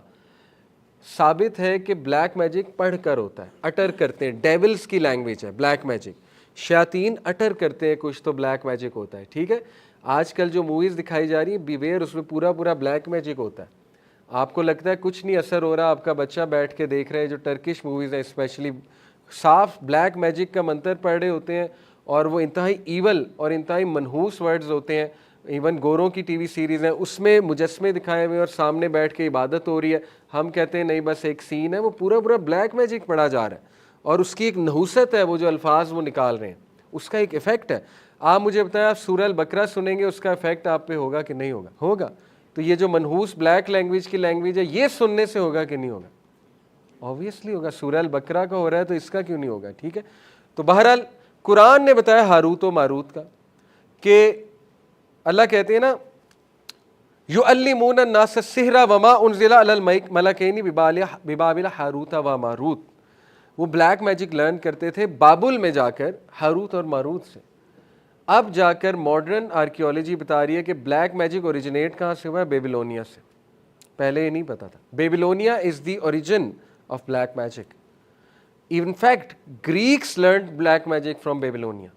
ثابت ہے کہ بلیک میجک پڑھ کر ہوتا ہے, اٹر کرتے ہیں, ڈیولز کی لینگویج ہے بلیک میجک. شیاطین اٹر کرتے ہیں کچھ تو بلیک میجک ہوتا ہے. ٹھیک ہے, آج کل جو موویز دکھائی جا رہی ہیں بیویئر, اس میں پورا بلیک میجک ہوتا ہے. آپ کو لگتا ہے کچھ نہیں اثر ہو رہا, آپ کا بچہ بیٹھ کے دیکھ رہے ہیں جو ٹرکش موویز ہیں اسپیشلی, صاف بلیک میجک کا منتر پڑھ رہے ہوتے ہیں اور وہ انتہائی ایول اور انتہائی منحوس ورڈز ہوتے ہیں. ایون گوروں کی ٹی وی سیریز ہیں, اس میں مجسمے دکھائے ہوئے اور سامنے بیٹھ کے عبادت ہو رہی ہے. ہم کہتے ہیں نہیں بس ایک سین ہے, وہ پورا بلیک میجک پڑھا جا رہا ہے اور اس کی ایک نحوست ہے, وہ جو الفاظ وہ نکال رہے ہیں اس کا ایک ایفیکٹ ہے. آپ مجھے بتائیں, آپ سورہ البقرہ سنیں گے, اس کا ایفیکٹ آپ پہ ہوگا کہ نہیں ہوگا؟ ہوگا. تو یہ جو منحوس بلیک لینگویج کی لینگویج ہے, یہ سننے سے ہوگا کہ نہیں ہوگا؟ آبویسلی ہوگا. سورہ البقرہ کا ہو رہا ہے تو اس کا کیوں نہیں ہوگا؟ ٹھیک ہے. تو بہرحال قرآن نے بتایا ہاروت و ماروت کا, کہ اللہ کہتے ہیں نا یعلمون الناس السحر وما انزل علی الملکین ببابل ہاروت و ماروت. وہ بلیک میجک لرن کرتے تھے بابل میں جا کر ہاروت اور ماروت سے. اب جا کر ماڈرن آرکیولوجی بتا رہی ہے کہ بلیک میجک اوریجنیٹ کہاں سے ہوا ہے؟ بیبلونیا سے. پہلے یہ نہیں پتا تھا. Babylonia is the origin of black magic. In fact, Greeks learned black magic from Babylonia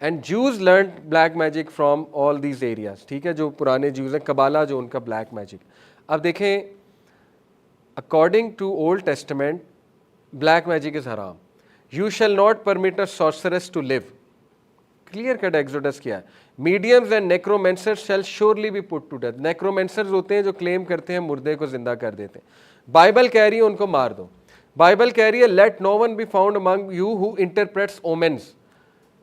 and Jews learned black magic from all these areas. ٹھیک ہے, جو پرانے جیوز ہیں, قبالہ جو ان کا بلیک میجک. اب دیکھیں according to Old Testament black magic is haram. You shall not permit a sorceress to live. Clear cut Exodus کیا ہے. Mediums and necromancers shall surely be put to death. Necromancers ہوتے ہیں جو کلیم کرتے ہیں مردے کو زندہ کر دیتے ہیں. بائبل کہہ رہی ہے ان کو مار دو. بائبل کہہ رہی ہے let no one be found among you who interprets omens.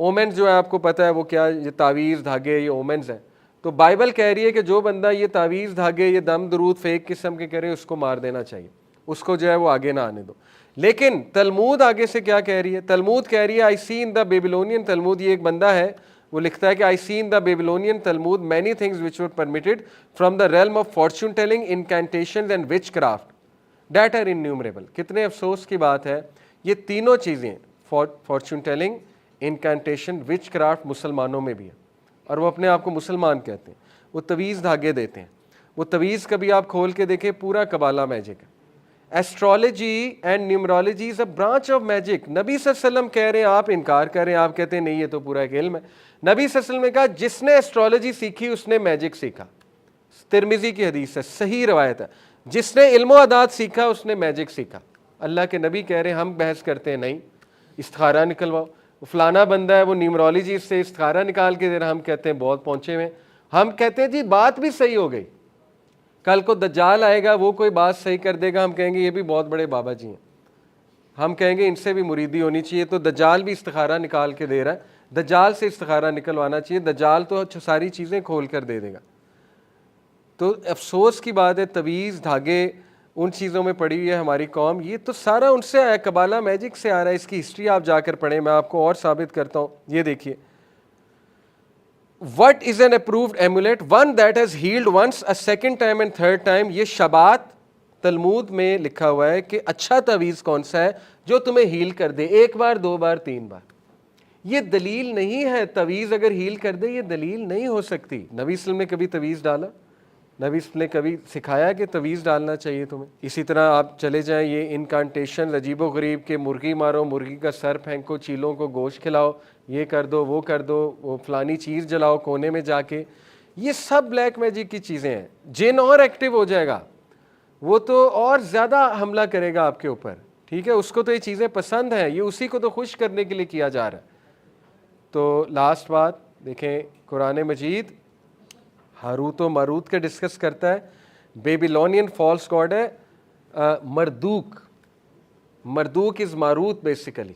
Omens جو ہے آپ کو پتہ ہے وہ کیا, یہ تعویذ دھاگے, یہ اومنز ہیں. تو بائبل کہہ رہی ہے کہ جو بندہ یہ تعویذ دھاگے یہ دم درود فیک قسم کے کرے اس کو مار دینا چاہیے, اس کو جو ہے وہ آگے نہ آنے دو. لیکن تلمود آگے سے کیا کہہ رہی ہے؟ تلمود کہہ رہی ہے آئی سی ان دا بیبلونین تلمود, یہ ایک بندہ ہے وہ لکھتا ہے کہ I see in the Babylonian Talmud many things which were permitted from the realm of fortune telling, incantations and witchcraft that are innumerable. کتنے افسوس کی بات ہے, یہ تینوں چیزیں fortune telling, incantation, witchcraft مسلمانوں میں بھی ہے, اور وہ اپنے آپ کو مسلمان کہتے ہیں. وہ تویز دھاگے دیتے ہیں, وہ تویز کبھی آپ کھول کے دیکھیں پورا قبالہ میجک ہے. Astrology and numerology is a branch of magic. نبی صلی اللہ علیہ وسلم کہہ رہے ہیں, آپ انکار کر رہے ہیں, آپ کہتے ہیں نہیں یہ تو پورا ایک علم ہے. نبی صلی اللہ علیہ وسلم نے کہا جس نے ایسٹرالوجی سیکھی اس نے میجک سیکھا. ترمذی کی حدیث ہے, صحیح روایت ہے. جس نے علم و عداد سیکھا اس نے میجک سیکھا. اللہ کے نبی کہہ رہے ہیں, ہم بحث کرتے ہیں نہیں استخارہ نکلواؤ, فلانا بندہ ہے وہ نیومرولوجی سے استخارہ نکال کے دے رہا, ہم کہتے ہیں بہت پہنچے ہوئے. ہم کہتے ہیں جی بات بھی صحیح ہو گئی, کل کو دجال آئے گا وہ کوئی بات صحیح کر دے گا, ہم کہیں گے یہ بھی بہت بڑے بابا جی ہیں, ہم کہیں گے ان سے بھی مریدی ہونی چاہیے. تو دجال بھی استخارہ نکال کے دے رہا ہے, دجال سے استخارہ نکلوانا چاہیے, دجال تو ساری چیزیں کھول کر دے دے گا. تو افسوس کی بات ہے تویز دھاگے ان چیزوں میں پڑی ہوئی ہے ہماری قوم, یہ تو سارا ان سے آیا, قبالہ میجک سے آ رہا ہے. اس کی ہسٹری آپ جا کر پڑھیں, میں آپ کو اور ثابت کرتا ہوں. یہ دیکھیے, What is an approved amulet? One that has healed once, a second time and third time. یہ شبات تلمود میں لکھا ہوا ہے کہ اچھا تعویذ کون سا ہے جو تمہیں ہیل کر دے, ایک بار, دو بار, تین بار. یہ دلیل نہیں ہے. تعویذ اگر ہیل کر دے یہ دلیل نہیں ہو سکتی. نبی صلی اللہ علیہ وسلم نے کبھی تعویذ ڈالا؟ نبی صلی اللہ علیہ وسلم نے کبھی سکھایا کہ تعویذ ڈالنا چاہیے تمہیں؟ اسی طرح آپ چلے جائیں, یہ انکانٹیشن عجیب و غریب کے مرغی مارو, مرغی کا سر پھینکو, چیلوں کو گوشت کھلاؤ, یہ کر دو, وہ کر دو, وہ فلانی چیز جلاؤ کونے میں جا کے, یہ سب بلیک میجک کی چیزیں ہیں. جن اور ایکٹیو ہو جائے گا, وہ تو اور زیادہ حملہ کرے گا آپ کے اوپر, ٹھیک ہے, اس کو تو یہ چیزیں پسند ہیں, یہ اسی کو تو خوش کرنے کے لیے کیا جا رہا ہے. تو لاسٹ بات دیکھیں, قرآن مجید ہاروت و ماروت کا ڈسکس کرتا ہے. بیبیلونین فالس گاڈ ہے مردوک. مردوک از ماروت بیسیکلی.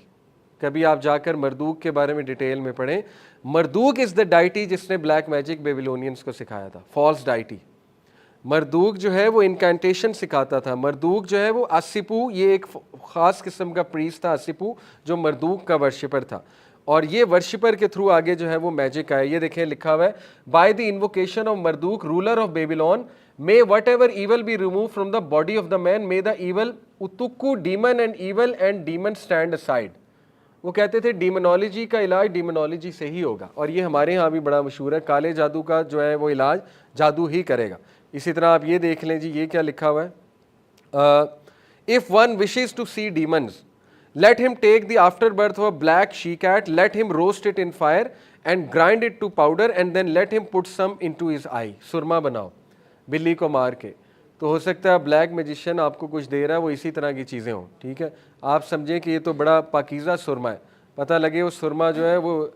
کبھی آپ جا کر مردوک کے بارے میں ڈیٹیل میں پڑھیں. مردوک از دا ڈائٹی جس نے بلیک میجک بیبیلونینز کو سکھایا تھا, فالس ڈائٹی. مردوک جو ہے وہ انکینٹیشن سکھاتا تھا. مردوک جو ہے وہ اسیپو, یہ ایک خاص قسم کا پریسٹ تھا اسیپو جو مردوک کا ورشپر تھا, اور یہ ورشپر کے تھرو آگے جو ہے وہ میجک آیا. یہ دیکھیں لکھا ہوا ہے, by the invocation of Marduk ruler of Babylon may whatever evil be removed from the body of the man, may the evil utukku demon and evil and demon stand aside. وہ کہتے تھے ڈیمونالوجی کا علاج ڈیمونالوجی سے ہی ہوگا, اور یہ ہمارے ہاں بھی بڑا مشہور ہے, کالے جادو کا جو ہے وہ علاج جادو ہی کرے گا. اسی طرح آپ یہ دیکھ لیں جی, یہ کیا لکھا ہوا ہے, if one wishes to see demons let him take the afterbirth of a black she cat, let him roast it in fire and grind it to powder and then let him put some into his eye. سرما بناؤ بلی کو مار کے, تو ہو سکتا ہے black magician آپ کو کچھ دے رہا ہے وہ اسی طرح کی چیزیں ہوں, ٹھیک ہے. آپ سمجھیں کہ یہ تو بڑا پاکیزہ سرما ہے, پتہ لگے وہ سرما جو ہے وہ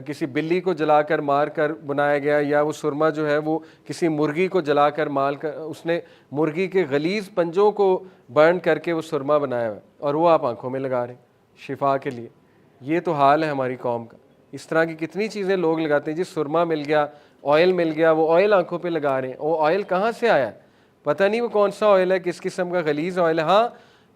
کسی بلی کو جلا کر مار کر بنایا گیا, یا وہ سرما جو ہے وہ کسی مرغی کو جلا کر مال کر اس نے مرغی کے غلیظ پنجوں کو برن کر کے وہ سرما بنایا ہوا ہے, اور وہ آپ آنکھوں میں لگا رہے ہیں شفا کے لیے. یہ تو حال ہے ہماری قوم کا. اس طرح کی کتنی چیزیں لوگ لگاتے ہیں جی, سرما مل گیا, آئل مل گیا, وہ آئل آنکھوں پہ لگا رہے ہیں. وہ آئل کہاں سے آیا ہے پتہ نہیں, وہ کون سا آئل ہے, کس قسم کا غلیظ آئل ہے. ہاں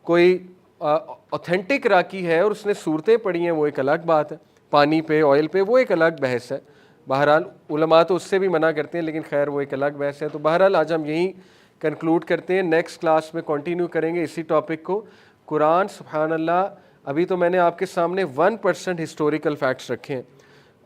کوئی اوتھینٹک راکی ہے اور اس نے صورتیں پڑھی ہیں وہ ایک الگ بات ہے, پانی پہ آئل پہ وہ ایک الگ بحث ہے. بہرحال علماء تو اس سے بھی منع کرتے ہیں, لیکن خیر وہ ایک الگ بحث ہے. تو بہرحال آج ہم یہیں کنکلوڈ کرتے ہیں, نیکسٹ کلاس میں کنٹینیو کریں گے اسی ٹاپک کو. قرآن سبحان اللہ, ابھی تو میں نے آپ کے سامنے 1% ہسٹوریکل فیکٹس رکھے ہیں.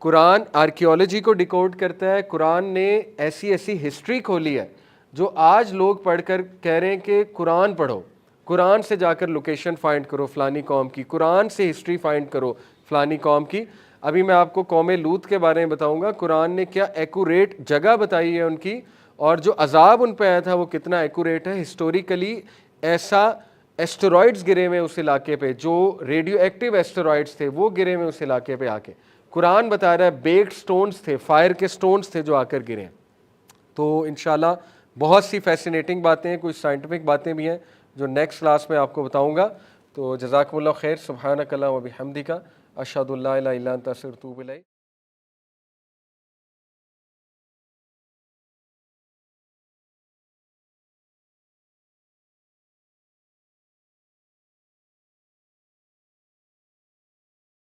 قرآن آرکیولوجی کو ڈیکوڈ کرتا ہے. قرآن نے ایسی ایسی ہسٹری کھولی ہے جو آج لوگ پڑھ کر کہہ رہے ہیں کہ قرآن پڑھو, قرآن سے جا کر لوکیشن فائنڈ کرو فلانی قوم کی, قرآن سے ہسٹری فائنڈ کرو فلانی قوم کی. ابھی میں آپ کو قوم لوط کے بارے میں بتاؤں گا, قرآن نے کیا ایکوریٹ جگہ بتائی ہے ان کی, اور جو عذاب ان پہ آیا تھا وہ کتنا ایکوریٹ ہے ہسٹوریکلی. ایسا ایسٹرائڈز گرے ہوئے اس علاقے پہ, جو ریڈیو ایکٹیو ایسٹرائڈز تھے وہ گرے ہوئے اس علاقے پہ آ کے. قرآن بتا رہا ہے بیکڈ سٹونز تھے, فائر کے سٹونز تھے جو آ کر گرے ہیں. تو انشاءاللہ بہت سی فیسینیٹنگ باتیں ہیں, کچھ سائنٹیفک باتیں بھی ہیں جو نیکسٹ کلاس میں آپ کو بتاؤں گا. تو جزاکم اللہ خیر. سبحانک اللہم و بحمدک, اشہد ان لا الہ الا انت استغفرک و اتوب الیک.